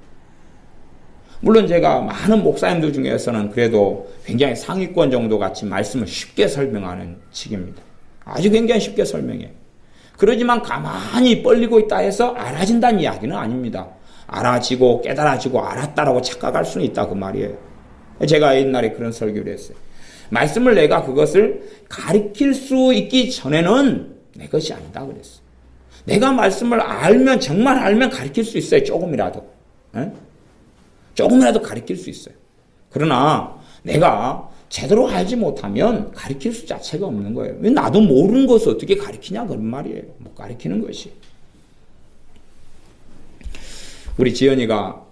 물론 제가 많은 목사님들 중에서는 그래도 굉장히 상위권 정도 같이 말씀을 쉽게 설명하는 측입니다. 아주 굉장히 쉽게 설명해요. 그러지만 가만히 뻘리고 있다 해서 알아진다는 이야기는 아닙니다. 알아지고 깨달아지고 알았다라고 착각할 수는 있다 그 말이에요. 제가 옛날에 그런 설교를 했어요. 말씀을 내가 그것을 가르칠 수 있기 전에는 내 것이 아니다 그랬어요. 내가 말씀을 알면 정말 알면 가르칠 수 있어요. 조금이라도. 조금이라도 가르칠 수 있어요. 그러나 내가 제대로 알지 못하면 가르칠 수 자체가 없는 거예요. 왜 나도 모르는 것을 어떻게 가르치냐 그런 말이에요. 못 가르치는 것이. 우리 지연이가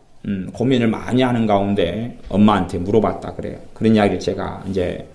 고민을 많이 하는 가운데 엄마한테 물어봤다 그래요. 그런 이야기를 제가 이제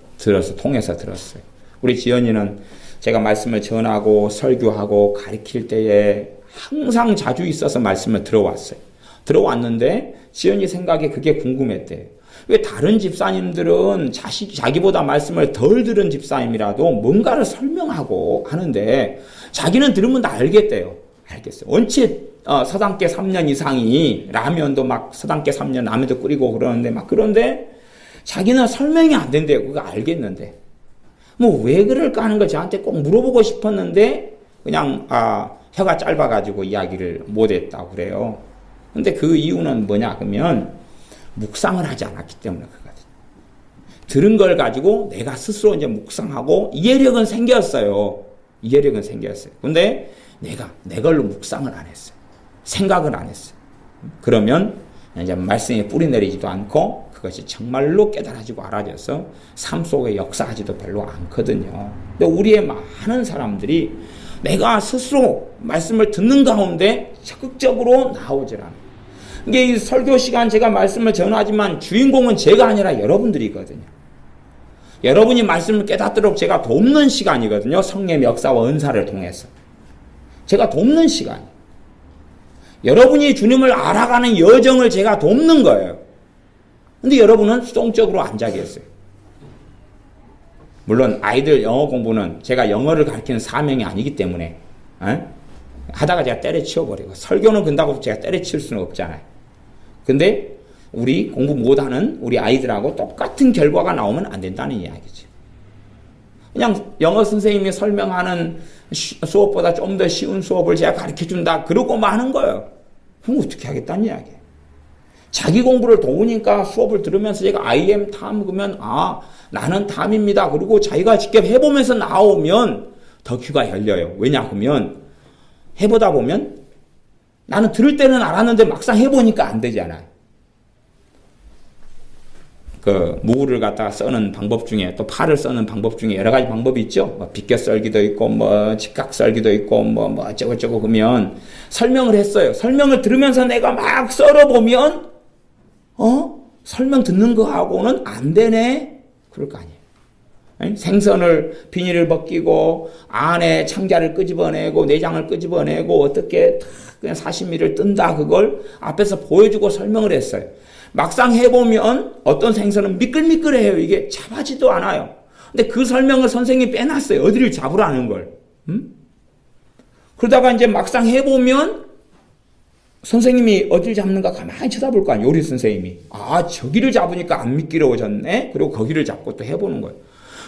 통해서 들었어요. 우리 지연이는 제가 말씀을 전하고 설교하고 가르칠 때에 항상 자주 있어서 말씀을 들어왔어요. 들어왔는데 지연이 생각에 그게 궁금했대요. 왜 다른 집사님들은 자기보다 말씀을 덜 들은 집사님이라도 뭔가를 설명하고 하는데 자기는 들으면 다 알겠대요. 알겠어요. 원체 서당계 3년 이상이 라면도 막 서당계 3년 라면도 끓이고 그런데 자기는 설명이 안 된대요. 그거 알겠는데. 뭐 왜 그럴까 하는 걸 저한테 꼭 물어보고 싶었는데 그냥 혀가 짧아가지고 이야기를 못했다고 그래요. 근데 그 이유는 뭐냐 그러면 묵상을 하지 않았기 때문에 그거거든요. 들은 걸 가지고 내가 스스로 이제 묵상하고 이해력은 생겼어요. 근데 내가 내 걸로 묵상을 안 했어요. 생각을 안 했어요. 그러면 이제 말씀에 뿌리 내리지도 않고 그것이 정말로 깨달아지고 알아져서 삶 속에 역사하지도 별로 않거든요. 근데 우리의 많은 사람들이 내가 스스로 말씀을 듣는 가운데 적극적으로 나오질 않아요. 이게 이 설교 시간 제가 말씀을 전하지만 주인공은 제가 아니라 여러분들이거든요. 여러분이 말씀을 깨닫도록 제가 돕는 시간이거든요. 성령의 역사와 은사를 통해서. 제가 돕는 시간이에요. 여러분이 주님을 알아가는 여정을 제가 돕는 거예요. 근데 여러분은 수동적으로 앉아 계세요. 물론 아이들 영어 공부는 제가 영어를 가르치는 사명이 아니기 때문에 하다가 제가 때려치워버리고 설교는 근다고 제가 때려칠 수는 없잖아요. 근데 우리 공부 못하는 우리 아이들하고 똑같은 결과가 나오면 안 된다는 이야기죠. 그냥 영어 선생님이 설명하는 수업보다 좀 더 쉬운 수업을 제가 가르쳐준다 그러고 마는 거예요. 그럼 어떻게 하겠다는 이야기예요. 자기 공부를 도우니까 수업을 들으면서 제가 I am 탐 그러면 나는 탐입니다. 그리고 자기가 직접 해보면서 나오면 더 귀가 열려요. 왜냐 하면 해보다 보면 나는 들을 때는 알았는데 막상 해보니까 안 되잖아요. 그 무를 갖다가 써는 방법 중에 또 팔을 써는 방법 중에 여러 가지 방법이 있죠. 뭐 비껴 썰기도 있고 뭐 직각 썰기도 있고 뭐 어쩌고저쩌고 그러면 설명을 했어요. 설명을 들으면서 내가 막 썰어보면 설명 듣는 거하고는 안 되네. 그럴 거 아니에요. 생선을 비닐을 벗기고 안에 창자를 끄집어내고 내장을 끄집어내고 어떻게 그냥 사시미를 뜬다 그걸 앞에서 보여주고 설명을 했어요. 막상 해보면 어떤 생선은 미끌미끌해요. 이게 잡아지도 않아요. 근데 그 설명을 선생님이 빼놨어요. 어디를 잡으라는 걸. 그러다가 이제 막상 해보면 선생님이 어디를 잡는가 가만히 쳐다볼 거 아니에요. 요리 선생님이. 저기를 잡으니까 안 미끄러워졌네. 그리고 거기를 잡고 또 해보는 거예요.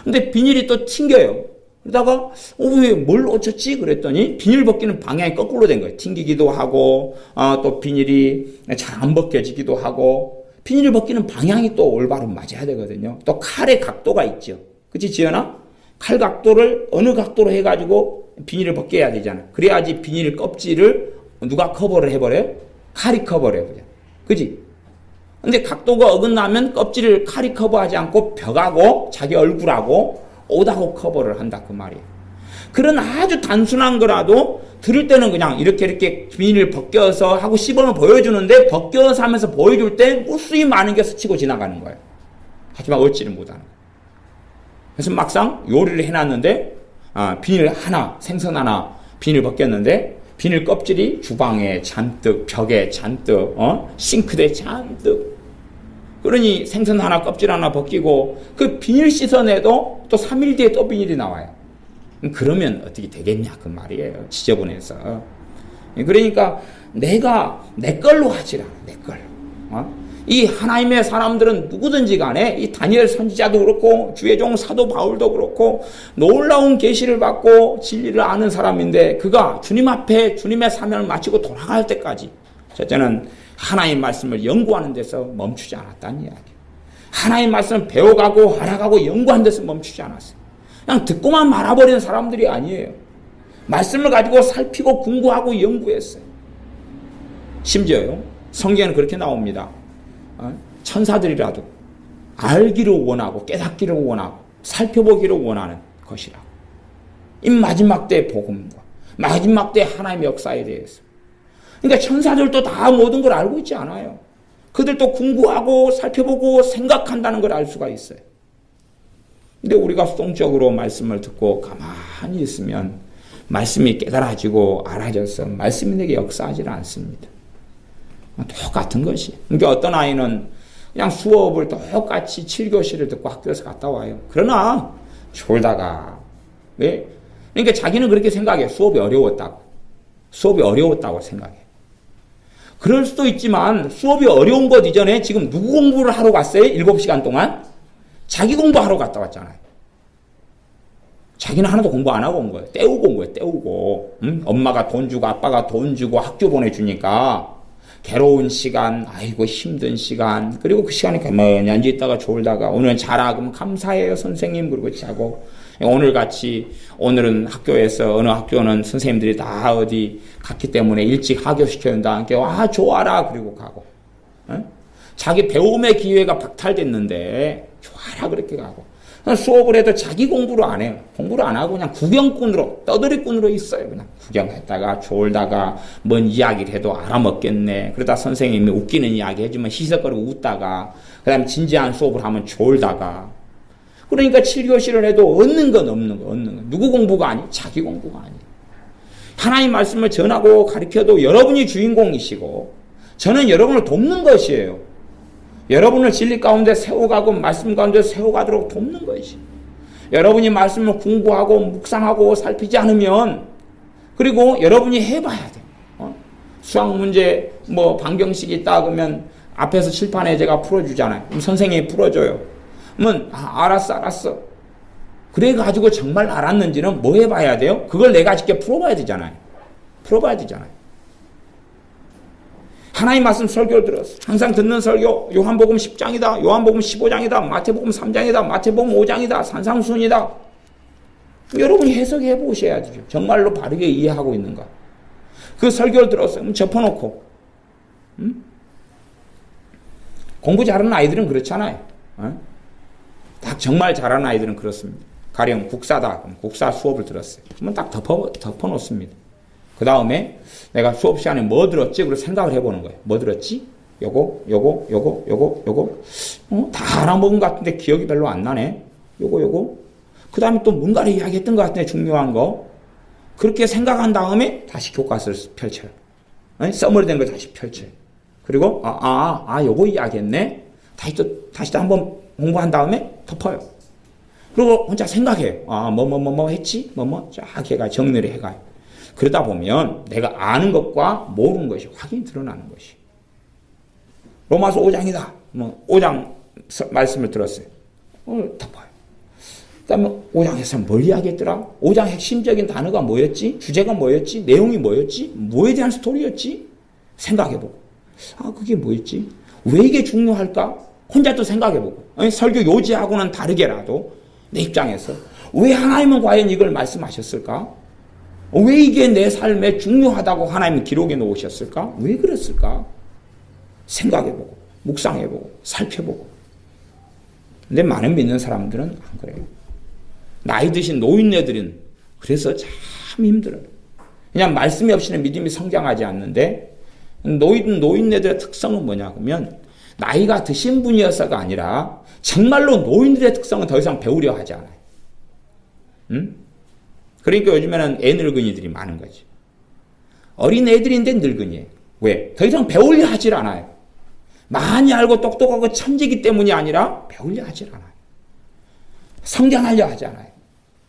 근데 비닐이 또 튕겨요. 그러다가 왜 뭘 놓쳤지? 그랬더니 비닐 벗기는 방향이 거꾸로 된 거예요. 튕기기도 하고 또 비닐이 잘 안 벗겨지기도 하고 비닐을 벗기는 방향이 또 올바로 맞아야 되거든요. 또 칼의 각도가 있죠. 그치 지연아? 칼 각도를 어느 각도로 해가지고 비닐을 벗겨야 되잖아. 그래야지 비닐 껍질을 누가 커버를 해버려요? 칼이 커버를 해버려. 그치? 근데 각도가 어긋나면 껍질을 칼이 커버하지 않고 벽하고 자기 얼굴하고 옷하고 커버를 한다 그 말이에요. 그런 아주 단순한 거라도 들을 때는 그냥 이렇게 비닐을 벗겨서 하고 시범을 보여주는데 벗겨서 하면서 보여줄 때 무수히 많은 게 스치고 지나가는 거예요. 하지만 얻지를 못하는 거예요. 그래서 막상 요리를 해놨는데 비닐 하나 생선 하나 비닐 벗겼는데 비닐 껍질이 주방에 잔뜩 벽에 잔뜩 싱크대에 잔뜩 그러니 생선 하나 껍질 하나 벗기고 그 비닐 씻어내도 또 3일 뒤에 또 비닐이 나와요. 그러면 어떻게 되겠냐 그 말이에요. 지저분해서. 그러니까 내가 내 걸로 하지 않아. 내 걸로. 이 하나님의 사람들은 누구든지 간에 이 다니엘 선지자도 그렇고 주의 종 사도 바울도 그렇고 놀라운 계시를 받고 진리를 아는 사람인데 그가 주님 앞에 주님의 사명을 마치고 돌아갈 때까지 첫째는 하나님의 말씀을 연구하는 데서 멈추지 않았다는 이야기. 하나님의 말씀을 배워가고 알아가고 연구하는 데서 멈추지 않았어요. 그냥 듣고만 말아버리는 사람들이 아니에요. 말씀을 가지고 살피고 공부하고 연구했어요. 심지어요. 성경에는 그렇게 나옵니다. 천사들이라도 알기를 원하고 깨닫기를 원하고 살펴보기를 원하는 것이라고. 이 마지막 때의 복음과 마지막 때의 하나님의 역사에 대해서. 그러니까 천사들도 다 모든 걸 알고 있지 않아요. 그들도 공부하고 살펴보고 생각한다는 걸 알 수가 있어요. 근데 우리가 수동적으로 말씀을 듣고 가만히 있으면 말씀이 깨달아지고 알아져서 말씀이 내게 역사하지 않습니다. 똑같은 것이. 그러니까 어떤 아이는 그냥 수업을 똑같이 7교시를 듣고 학교에서 갔다 와요. 그러나 졸다가 왜? 그러니까 자기는 그렇게 생각해. 수업이 어려웠다고. 수업이 어려웠다고 생각해. 그럴 수도 있지만 수업이 어려운 것 이전에 지금 누구 공부를 하러 갔어요? 7시간 동안? 자기 공부하러 갔다 왔잖아요. 자기는 하나도 공부 안 하고 온 거예요. 때우고 온 거예요. 때우고. 응? 엄마가 돈 주고 아빠가 돈 주고 학교 보내주니까 괴로운 시간, 아이고 힘든 시간, 그리고 그 시간에 가만히 앉아있다가 졸다가 오늘은 자라 그러면 감사해요 선생님 그러고 자고, 오늘같이 오늘은 학교에서 어느 학교는 선생님들이 다 어디 갔기 때문에 일찍 하교시켜야 된다. 아 좋아라 그리고 가고, 응? 자기 배움의 기회가 박탈됐는데 좋아라 그렇게 가고, 수업을 해도 자기 공부를 안 해요. 공부를 안 하고 그냥 구경꾼으로, 떠들이꾼으로 있어요. 그냥 구경했다가 졸다가 뭔 이야기를 해도 알아먹겠네. 그러다 선생님이 웃기는 이야기 해주면 희석거리고 웃다가, 그 다음에 진지한 수업을 하면 졸다가. 그러니까 7교시를 해도 얻는 건 없는 거, 얻는 거. 누구 공부가 아니? 자기 공부가 아니. 하나님 말씀을 전하고 가르쳐도 여러분이 주인공이시고, 저는 여러분을 돕는 것이에요. 여러분을 진리 가운데 세워가고 말씀 가운데 세워가도록 돕는 것이. 여러분이 말씀을 공부하고 묵상하고 살피지 않으면, 그리고 여러분이 해봐야 돼요. 수학 문제 뭐 방정식이 있다 그러면 앞에서 칠판에 제가 풀어주잖아요. 그럼 선생님이 풀어줘요. 그러면 알았어. 그래가지고 정말 알았는지는 뭐 해봐야 돼요? 그걸 내가 직접 풀어봐야 되잖아요. 하나님 말씀 설교를 들었어. 항상 듣는 설교, 요한복음 10장이다, 요한복음 15장이다, 마태복음 3장이다, 마태복음 5장이다, 산상순이다. 여러분이 해석해 보셔야죠. 정말로 바르게 이해하고 있는가. 그 설교를 들었어요. 그럼 접어놓고. 공부 잘하는 아이들은 그렇잖아요. 딱 정말 잘하는 아이들은 그렇습니다. 가령 국사다. 그럼 국사 수업을 들었어요. 그러면 딱 덮어놓습니다. 그 다음에 내가 수업 시간에 뭐 들었지? 그리고 생각을 해보는 거예요. 뭐 들었지? 요거. 다 알아먹은 것 같은데 기억이 별로 안 나네. 요거. 그 다음에 또 뭔가를 이야기했던 것 같은데 중요한 거. 그렇게 생각한 다음에 다시 교과서를 펼쳐요. 써머리 된 걸 다시 펼쳐요. 그리고 요거 이야기했네. 다시 또 한번 공부한 다음에 덮어요. 그리고 혼자 생각해요. 뭐 했지? 쫙 해가 정리를 해가요. 그러다 보면 내가 아는 것과 모르는 것이 확연히 드러나는 것이. 로마서 5장이다. 5장 말씀을 들었어요. 덮어요. 그 다음에 5장에서 뭘 이야기했더라? 5장 핵심적인 단어가 뭐였지? 주제가 뭐였지? 내용이 뭐였지? 뭐에 대한 스토리였지? 생각해보고. 그게 뭐였지? 왜 이게 중요할까? 혼자 또 생각해보고. 설교 요지하고는 다르게라도 내 입장에서 왜 하나님은 과연 이걸 말씀하셨을까? 왜 이게 내 삶에 중요하다고 하나님은 기록해 놓으셨을까? 왜 그랬을까? 생각해보고, 묵상해보고, 살펴보고. 근데 많은 믿는 사람들은 안 그래요. 나이 드신 노인네들은 그래서 참 힘들어요. 그냥 말씀이 없이는 믿음이 성장하지 않는데, 노인네들의 특성은 뭐냐 그러면 나이가 드신 분이어서가 아니라 정말로 노인들의 특성은 더 이상 배우려 하지 않아요. 그러니까 요즘에는 애늙은이들이 많은 거지. 어린 애들인데 늙은이에요. 왜? 더 이상 배우려 하질 않아요. 많이 알고 똑똑하고 천재이기 때문이 아니라 배우려 하질 않아요. 성장하려 하지 않아요.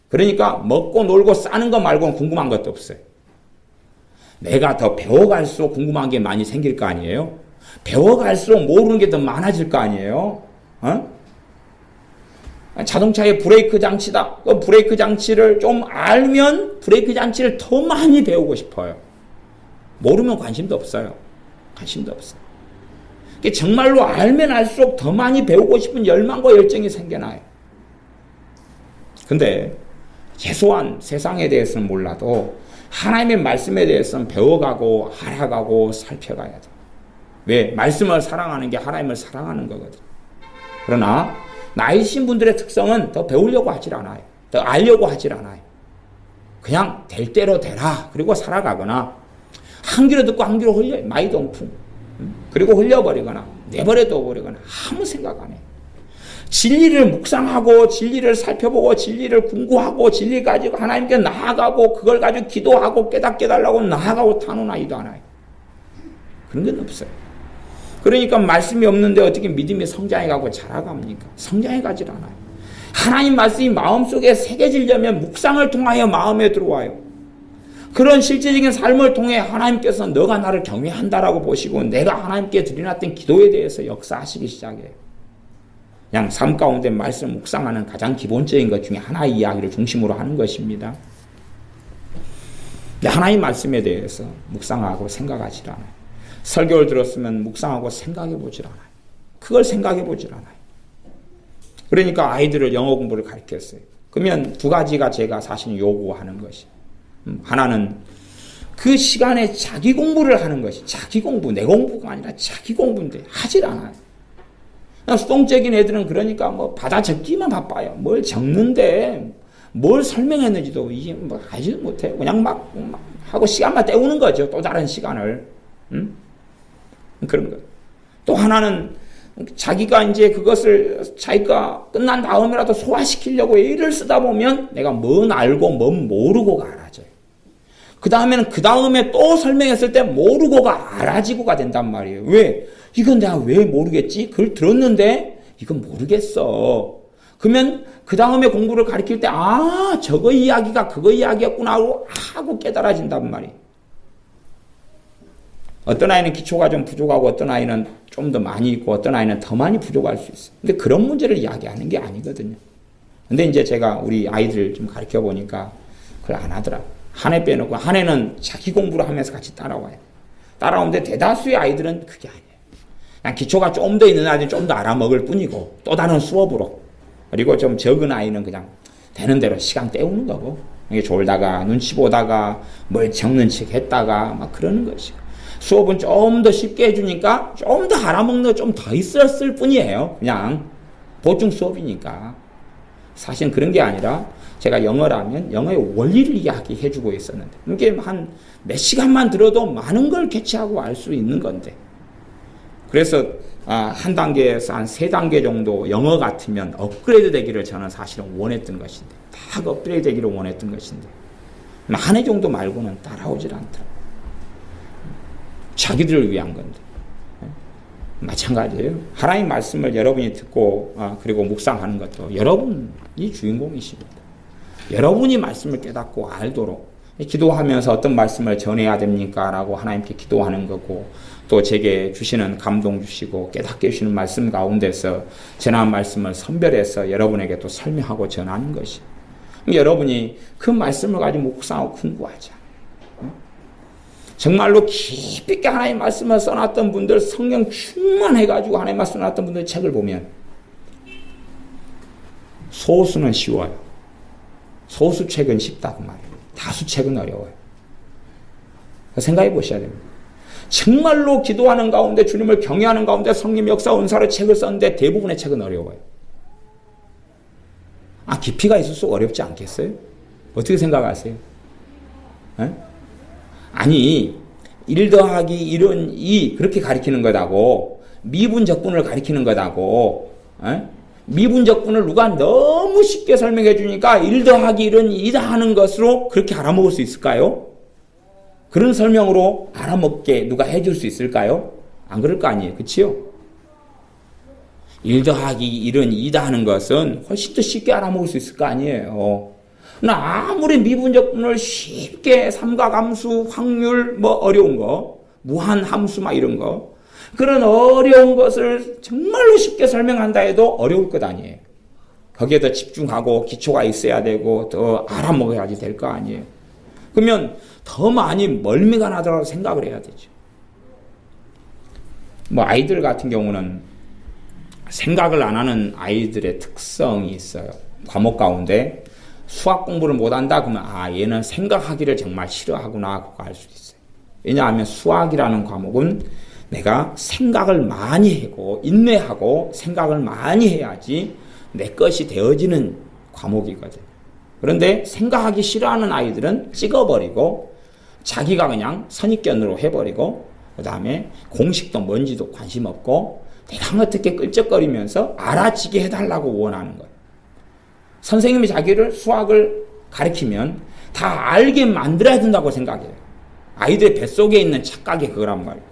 그러니까 먹고 놀고 싸는 거 말고는 궁금한 것도 없어요. 내가 더 배워갈수록 궁금한 게 많이 생길 거 아니에요? 배워갈수록 모르는 게 더 많아질 거 아니에요? 자동차의 브레이크 장치다. 그 브레이크 장치를 좀 알면 브레이크 장치를 더 많이 배우고 싶어요. 모르면 관심도 없어요. 정말로 알면 알수록 더 많이 배우고 싶은 열망과 열정이 생겨나요. 근데 최소한 세상에 대해서는 몰라도 하나님의 말씀에 대해서는 배워가고 알아가고 살펴가야 돼. 왜? 말씀을 사랑하는 게 하나님을 사랑하는 거거든. 그러나 나이 드신 분들의 특성은 더 배우려고 하질 않아요. 더 알려고 하질 않아요. 그냥 될 대로 되라. 그리고 살아가거나 한 귀로 듣고 한 귀로 흘려요. 마이동풍. 그리고 흘려버리거나 내버려둬버리거나 아무 생각 안 해요. 진리를 묵상하고 진리를 살펴보고 진리를 궁구하고 진리 가지고 하나님께 나아가고 그걸 가지고 기도하고 깨닫게 달라고 나아가고 타는 아이도 안 와요. 그런 건 없어요. 그러니까 말씀이 없는데 어떻게 믿음이 성장해가고 자라갑니까? 성장해가질 않아요. 하나님 말씀이 마음속에 새겨지려면 묵상을 통하여 마음에 들어와요. 그런 실제적인 삶을 통해 하나님께서 너가 나를 경외한다라고 보시고 내가 하나님께 드려놨던 기도에 대해서 역사하시기 시작해요. 그냥 삶 가운데 말씀 묵상하는 가장 기본적인 것 중에 하나의 이야기를 중심으로 하는 것입니다. 하나님 말씀에 대해서 묵상하고 생각하지 않아요. 설교를 들었으면 묵상하고 생각해 보질 않아요. 그걸 생각해 보질 않아요. 그러니까 아이들을 영어 공부를 가르쳤어요. 그러면 두 가지가 제가 사실 요구하는 것이, 하나는 그 시간에 자기 공부를 하는 것이, 자기 공부, 내 공부가 아니라 자기 공부인데 하질 않아요. 수동적인 애들은 그러니까 뭐 받아 적기만 바빠요. 뭘 적는데 뭘 설명했는지도 이게 뭐 하지 못해요. 그냥 막 하고 시간만 때우는 거죠. 또 다른 시간을. 그런 거. 또 하나는 자기가 이제 그것을 자기가 끝난 다음이라도 소화시키려고 애를 쓰다 보면 내가 뭔 알고 뭔 모르고가 알아져요. 그 다음에는 그 다음에 또 설명했을 때 모르고가 알아지고가 된단 말이에요. 왜? 이건 내가 왜 모르겠지? 그걸 들었는데 이건 모르겠어. 그러면 그 다음에 공부를 가르칠 때 저거 이야기가 그거 이야기였구나 하고 깨달아진단 말이에요. 어떤 아이는 기초가 좀 부족하고 어떤 아이는 좀 더 많이 있고 어떤 아이는 더 많이 부족할 수 있어요. 근데 그런 문제를 이야기하는 게 아니거든요. 근데 이제 제가 우리 아이들 좀 가르쳐 보니까 그걸 안 하더라고요. 한 해 빼놓고 한 해는 자기 공부를 하면서 같이 따라와요. 따라오는데 대다수의 아이들은 그게 아니에요. 그냥 기초가 좀 더 있는 아이들은 좀 더 알아먹을 뿐이고 또 다른 수업으로, 그리고 좀 적은 아이는 그냥 되는 대로 시간 때우는 거고, 이게 졸다가 눈치 보다가 뭘 적는 척 했다가 막 그러는 것이고, 수업은 좀 더 쉽게 해주니까 좀 더 알아먹는 거 좀 더 있었을 뿐이에요. 그냥 보충 수업이니까. 사실 그런 게 아니라 제가 영어라면 영어의 원리를 이야기해주고 있었는데 이게 한 몇 시간만 들어도 많은 걸 캐치하고 알 수 있는 건데, 그래서 한 단계에서 한 3단계 정도 영어 같으면 업그레이드 되기를 저는 사실은 원했던 것인데, 다 업그레이드 되기를 원했던 것인데 한 해 정도 말고는 따라오질 않더라고요. 자기들을 위한 건데. 마찬가지예요. 하나님 말씀을 여러분이 듣고 그리고 묵상하는 것도 여러분이 주인공이십니다. 여러분이 말씀을 깨닫고 알도록 기도하면서 어떤 말씀을 전해야 됩니까? 라고 하나님께 기도하는 거고, 또 제게 주시는 감동 주시고 깨닫게 해주시는 말씀 가운데서 전한 말씀을 선별해서 여러분에게 또 설명하고 전하는 것이, 여러분이 그 말씀을 가지고 묵상하고 공부하자. 정말로 깊이 있게 하나님의 말씀을 써놨던 분들, 성경 충만해가지고 하나님의 말씀을 써놨던 분들 책을 보면 소수는 쉬워요. 소수 책은 쉽다고 말이에요. 다수 책은 어려워요. 생각해 보셔야 됩니다. 정말로 기도하는 가운데, 주님을 경외하는 가운데 성령 역사 은사로 책을 썼는데 대부분의 책은 어려워요. 깊이가 있을수록 어렵지 않겠어요? 어떻게 생각하세요? 에? 아니, 1 더하기 1은 2 그렇게 가리키는 거다고, 미분적분을 가리키는 거다고, 미분적분을 누가 너무 쉽게 설명해 주니까 1 더하기 1은 2다 하는 것으로 그렇게 알아먹을 수 있을까요? 그런 설명으로 알아먹게 누가 해줄 수 있을까요? 안 그럴 거 아니에요. 그치요? 1 더하기 1은 2다 하는 것은 훨씬 더 쉽게 알아먹을 수 있을 거 아니에요. 아무리 미분적분을 쉽게 삼각함수, 확률, 어려운 거, 무한함수 이런 거, 그런 어려운 것을 정말로 쉽게 설명한다 해도 어려울 것 아니에요. 거기에 더 집중하고 기초가 있어야 되고 더 알아먹어야지 될 거 아니에요. 그러면 더 많이 멀미가 나더라도 생각을 해야 되죠. 아이들 같은 경우는 생각을 안 하는 아이들의 특성이 있어요. 과목 가운데 수학 공부를 못한다 그러면 얘는 생각하기를 정말 싫어하구나 그거 알 수 있어요. 왜냐하면 수학이라는 과목은 내가 생각을 많이 하고 인내하고 생각을 많이 해야지 내 것이 되어지는 과목이거든. 그런데 생각하기 싫어하는 아이들은 찍어버리고 자기가 그냥 선입견으로 해버리고 그 다음에 공식도 뭔지도 관심 없고 내가 어떻게 끌적거리면서 알아지게 해달라고 원하는 거예요. 선생님이 자기를 수학을 가르치면 다 알게 만들어야 된다고 생각해요. 아이들의 뱃속에 있는 착각이 그거란 말이에요.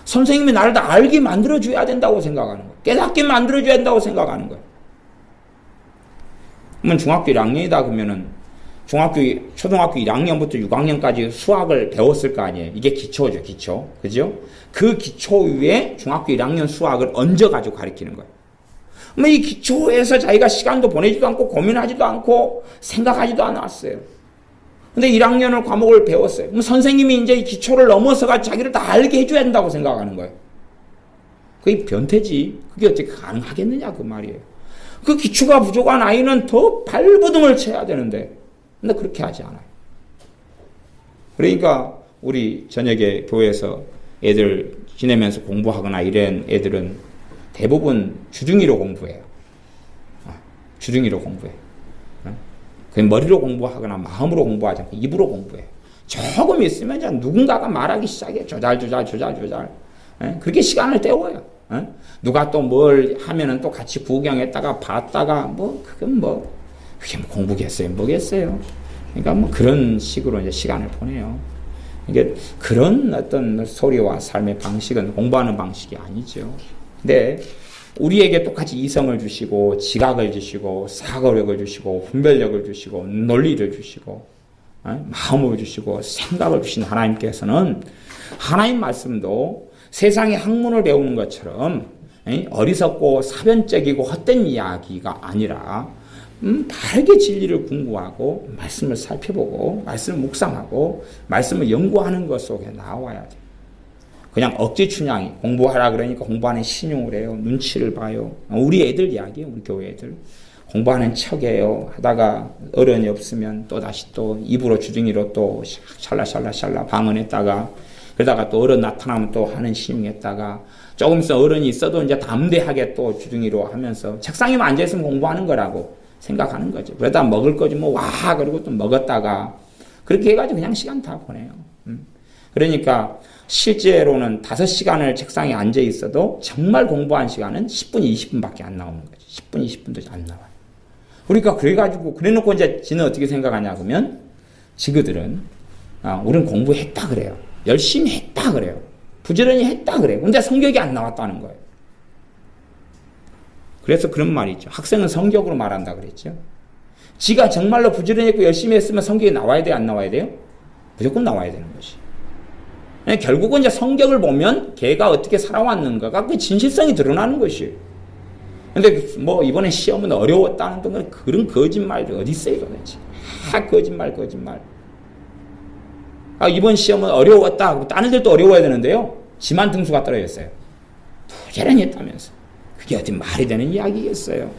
선생님이 나를 다 알게 만들어줘야 된다고 생각하는 거예요. 깨닫게 만들어줘야 된다고 생각하는 거예요. 그러면 중학교 1학년이다 그러면은 초등학교 1학년부터 6학년까지 수학을 배웠을 거 아니에요. 이게 기초죠, 기초. 그죠? 그 기초 위에 중학교 1학년 수학을 얹어가지고 가르치는 거예요. 뭐 이 기초에서 자기가 시간도 보내지도 않고 고민하지도 않고 생각하지도 않았어요. 근데 1학년을 과목을 배웠어요. 그럼 선생님이 이제 이 기초를 넘어서가 자기를 다 알게 해줘야 된다고 생각하는 거예요. 그게 변태지. 그게 어떻게 가능하겠느냐 그 말이에요. 그 기초가 부족한 아이는 더 발버둥을 쳐야 되는데 근데 그렇게 하지 않아요. 그러니까 우리 저녁에 교회에서 애들 지내면서 공부하거나 이런 애들은 대부분 주둥이로 공부해요. 주둥이로 공부해요. 그냥 머리로 공부하거나 마음으로 공부하지 않고 입으로 공부해요. 조금 있으면 이제 누군가가 말하기 시작해요. 조잘. 그렇게 시간을 때워요. 누가 또 뭘 하면은 또 같이 구경했다가 봤다가 그게 공부겠어요? 뭐겠어요? 그러니까 그런 식으로 이제 시간을 보내요. 이게 그런 어떤 소리와 삶의 방식은 공부하는 방식이 아니죠. 근데 우리에게 똑같이 이성을 주시고 지각을 주시고 사고력을 주시고 분별력을 주시고 논리를 주시고 마음을 주시고 생각을 주신 하나님께서는 하나님 말씀도 세상의 학문을 배우는 것처럼 어리석고 사변적이고 헛된 이야기가 아니라 바르게 진리를 궁구하고 말씀을 살펴보고 말씀을 묵상하고 말씀을 연구하는 것 속에 나와야 돼요. 그냥 억지 춘향이 공부하라 그러니까 공부하는 신용을 해요. 눈치를 봐요. 우리 애들 이야기예요. 우리 교회 애들. 공부하는 척해요. 하다가 어른이 없으면 또다시 또 입으로 주둥이로 또 샬라샬라 방언했다가 그러다가 또 어른 나타나면 또 하는 신용했다가 조금 있어 어른이 있어도 이제 담대하게 또 주둥이로 하면서 책상에 앉아있으면 공부하는 거라고 생각하는 거죠. 그러다 먹을 거지 그리고 또 먹었다가 그렇게 해가지고 그냥 시간 다 보내요. 그러니까 실제로는 5시간을 책상에 앉아 있어도 정말 공부한 시간은 10분, 20분밖에 안 나오는 거죠. 10분, 20분도 안 나와요. 그러니까 그래놓고 이제 지는 어떻게 생각하냐 그러면 지그들은 우리는 공부했다 그래요. 열심히 했다 그래요. 부지런히 했다 그래요. 근데 성격이 안 나왔다는 거예요. 그래서 그런 말이 있죠. 학생은 성격으로 말한다 그랬죠. 지가 정말로 부지런히 했고 열심히 했으면 성격이 나와야 돼요? 안 나와야 돼요? 무조건 나와야 되는 것이. 결국은 이제 성격을 보면 걔가 어떻게 살아왔는가가 그 진실성이 드러나는 것이에요. 근데 이번에 시험은 어려웠다는 건 그런 거짓말이 어디 있어요 도대체. 거짓말. 이번 시험은 어려웠다. 다른 애들도 어려워야 되는데요. 지만 등수가 떨어졌어요. 부지런히 했다면서. 그게 어디 말이 되는 이야기겠어요.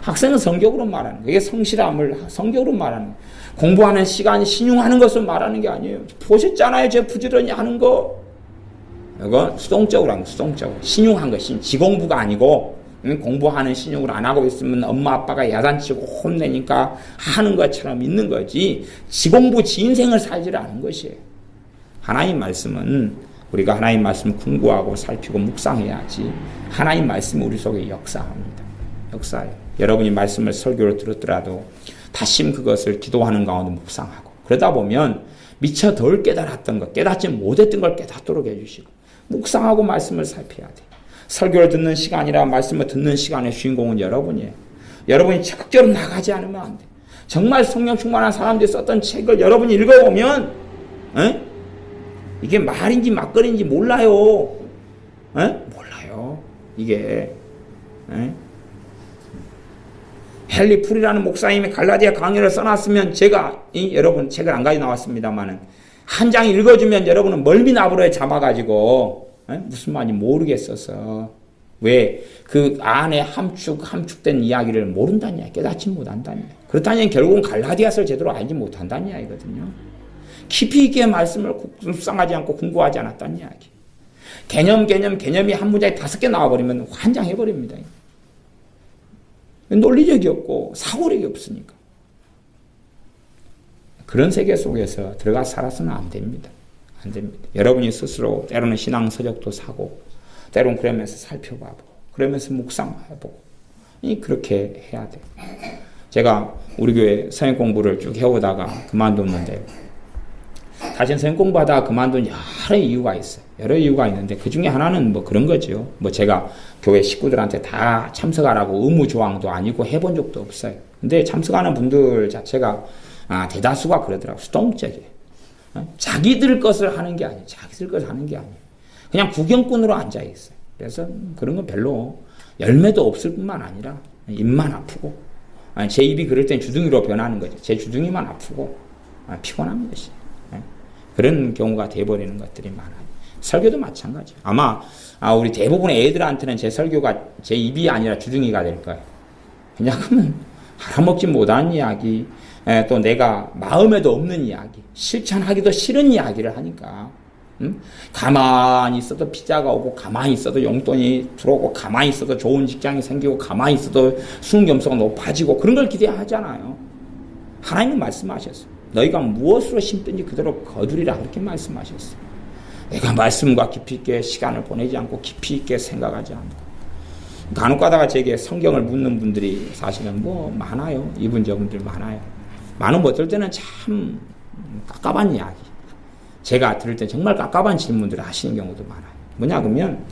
학생은 성격으로 말하는 거예요. 이게 성실함을 성격으로 말하는 거예요. 공부하는 시간 신용하는 것을 말하는 게 아니에요. 보셨잖아요. 제 부지런히 하는 거. 이거 수동적으로 하는 거. 수동적으로. 신용한 거. 지공부가 아니고 공부하는 신용을 안 하고 있으면 엄마 아빠가 야단치고 혼내니까 하는 것처럼 있는 거지 지공부 지인생을 살지를 않은 것이에요. 하나님 말씀은 우리가 하나님 말씀을 궁구하고 살피고 묵상해야지 하나님 말씀이 우리 속에 역사합니다. 역사해요. 여러분이 말씀을 설교를 들었더라도 다시 그것을 기도하는 가운데 묵상하고 그러다 보면 미처 덜 깨달았던 것 깨닫지 못했던 걸 깨닫도록 해주시고 묵상하고 말씀을 살펴야 돼요. 설교를 듣는 시간이라 말씀을 듣는 시간의 주인공은 여러분이에요. 여러분이 적극적으로 나가지 않으면 안 돼요. 정말 성령 충만한 사람들이 썼던 책을 여러분이 읽어보면 이게 말인지 막걸리인지 몰라요. 몰라요. 이게 헨리 풀이라는 목사님이 갈라디아 강의를 써놨으면 제가 여러분 책을 안 가지고 나왔습니다만은 한 장 읽어주면 여러분은 멀미나불어에 잡아가지고 무슨 말인지 모르겠어서 왜 그 안에 함축된 이야기를 모른다는 이야기 깨닫지 못한다는 이야기. 그렇다면 결국은 갈라디아서를 제대로 알지 못한다는 이야기거든요. 깊이 있게 말씀을 묵상하지 않고 궁구하지 않았다는 이야기. 개념이 한 문장에 5개 나와버리면 환장해버립니다. 논리적이 없고 사고력이 없으니까. 그런 세계 속에서 들어가 살아서는 안 됩니다. 안 됩니다. 여러분이 스스로 때로는 신앙 서적도 사고 때로는 그러면서 살펴봐보고 그러면서 묵상해보고 그렇게 해야 돼요. 제가 우리 교회 성역 공부를 쭉 해오다가 그만뒀는데요. 다시 성역 공부하다가 그만둔 여러 이유가 있어요. 여러 이유가 있는데 그 중에 하나는 뭐 그런 거죠. 뭐 제가 교회 식구들한테 다 참석하라고 의무 조항도 아니고 해본 적도 없어요. 근데 참석하는 분들 자체가 대다수가 그러더라고요. 수동적이에요. 자기들 것을 하는 게 아니에요. 자기들 것을 하는 게 아니에요. 그냥 구경꾼으로 앉아있어요. 그래서 그런 건 별로 열매도 없을 뿐만 아니라 입만 아프고 제 입이 그럴 땐 주둥이로 변하는 거죠. 제 주둥이만 아프고 피곤한 것이 그런 경우가 돼버리는 것들이 많아요. 설교도 마찬가지예요. 아마 우리 대부분의 애들한테는 제 설교가 제 입이 아니라 주둥이가 될 거예요. 왜냐하면 알아먹지 못하는 이야기, 또 내가 마음에도 없는 이야기, 실천하기도 싫은 이야기를 하니까 가만히 있어도 피자가 오고 가만히 있어도 용돈이 들어오고 가만히 있어도 좋은 직장이 생기고 가만히 있어도 순겸수가 높아지고 그런 걸 기대하잖아요. 하나님은 말씀하셨어요. 너희가 무엇으로 심든지 그대로 거두리라 그렇게 말씀하셨어요. 내가 말씀과 깊이 있게 시간을 보내지 않고 깊이 있게 생각하지 않고 간혹 가다가 제게 성경을 묻는 분들이 사실은 뭐 많아요. 이분저분들 많아요. 많은 어떨 때는 참 깝깝한 이야기, 제가 들을 때 정말 깝깝한 질문들을 하시는 경우도 많아요. 뭐냐 그러면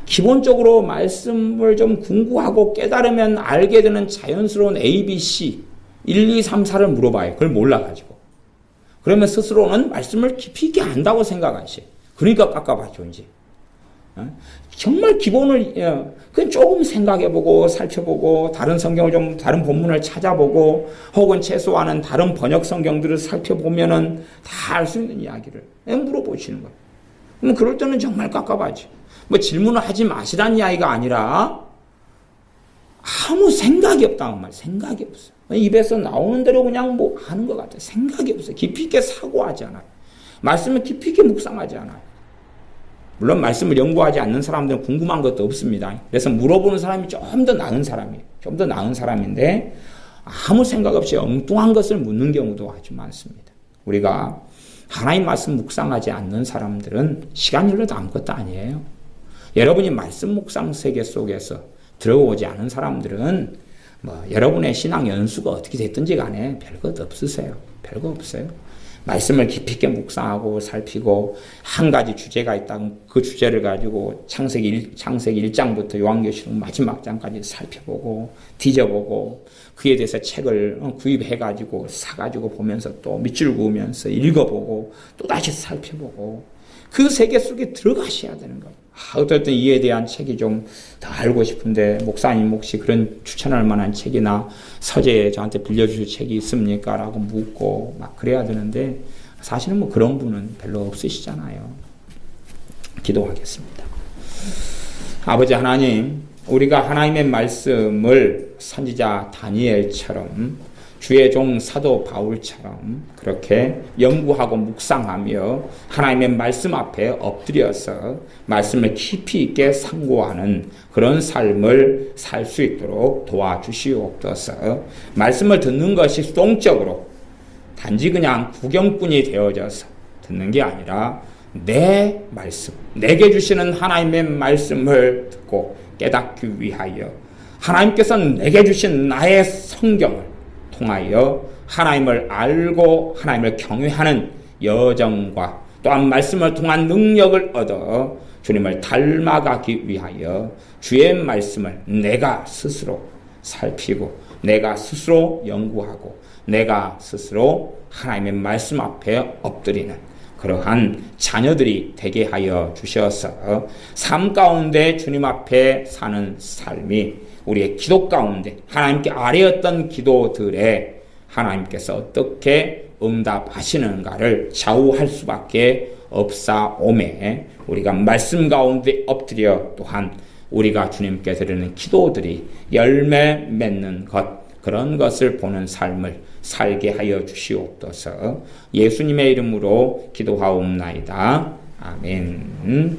기본적으로 말씀을 좀 궁구하고 깨달으면 알게 되는 자연스러운 ABC 1, 2, 3, 4를 물어봐요. 그걸 몰라가지고. 그러면 스스로는 말씀을 깊이 있게 안다고 생각하셔요. 그러니까 깝깝하죠 이제. 정말 기본을 그냥 조금 생각해보고 살펴보고 다른 성경을 좀 다른 본문을 찾아보고 혹은 최소한은 다른 번역 성경들을 살펴보면은 다 알 수 있는 이야기를 물어보시는 거예요. 그럼 그럴 때는 정말 깝깝하지. 뭐 질문을 하지 마시라는 이야기가 아니라 아무 생각이 없다는 말. 생각이 없어요. 입에서 나오는 대로 그냥 뭐 하는 것 같아요. 생각이 없어요. 깊이 있게 사고하지 않아요. 말씀을 깊이 있게 묵상하지 않아요. 물론 말씀을 연구하지 않는 사람들은 궁금한 것도 없습니다. 그래서 물어보는 사람이 좀 더 나은 사람이에요. 좀 더 나은 사람인데 아무 생각 없이 엉뚱한 것을 묻는 경우도 아주 많습니다. 우리가 하나님 말씀 묵상하지 않는 사람들은 시간 흘러도 아무것도 아니에요. 여러분이 말씀 묵상 세계 속에서 들어오지 않은 사람들은 뭐 여러분의 신앙 연수가 어떻게 됐든지 간에 별것 없으세요. 별거 없어요. 말씀을 깊이 있게 묵상하고 살피고 한 가지 주제가 있다면 그 주제를 가지고 창세기 1장부터 요한계시록 마지막 장까지 살펴보고 뒤져보고 그에 대해서 책을 구입해가지고 사가지고 보면서 또 밑줄 그으면서 읽어보고 또 다시 살펴보고 그 세계 속에 들어가셔야 되는 거예요. 어쨌든 이에 대한 책이 좀 더 알고 싶은데 목사님 혹시 그런 추천할 만한 책이나 서재 저한테 빌려주실 책이 있습니까? 라고 묻고 막 그래야 되는데 사실은 뭐 그런 분은 별로 없으시잖아요. 기도하겠습니다. 아버지 하나님, 우리가 하나님의 말씀을 선지자 다니엘처럼 주의 종 사도 바울처럼 그렇게 연구하고 묵상하며 하나님의 말씀 앞에 엎드려서 말씀을 깊이 있게 상고하는 그런 삶을 살 수 있도록 도와주시옵소서. 말씀을 듣는 것이 수동적으로 단지 그냥 구경꾼이 되어져서 듣는 게 아니라 내 말씀, 내게 주시는 하나님의 말씀을 듣고 깨닫기 위하여 하나님께서는 내게 주신 나의 성경을 통하여 하나님을 알고 하나님을 경외하는 여정과 또한 말씀을 통한 능력을 얻어 주님을 닮아가기 위하여 주의 말씀을 내가 스스로 살피고 내가 스스로 연구하고 내가 스스로 하나님의 말씀 앞에 엎드리는 그러한 자녀들이 되게 하여 주셔서 삶 가운데 주님 앞에 사는 삶이 우리의 기도 가운데 하나님께 아뢰었던 기도들에 하나님께서 어떻게 응답하시는가를 좌우할 수밖에 없사오매 우리가 말씀 가운데 엎드려 또한 우리가 주님께 드리는 기도들이 열매 맺는 것 그런 것을 보는 삶을 살게 하여 주시옵소서. 예수님의 이름으로 기도하옵나이다. 아멘.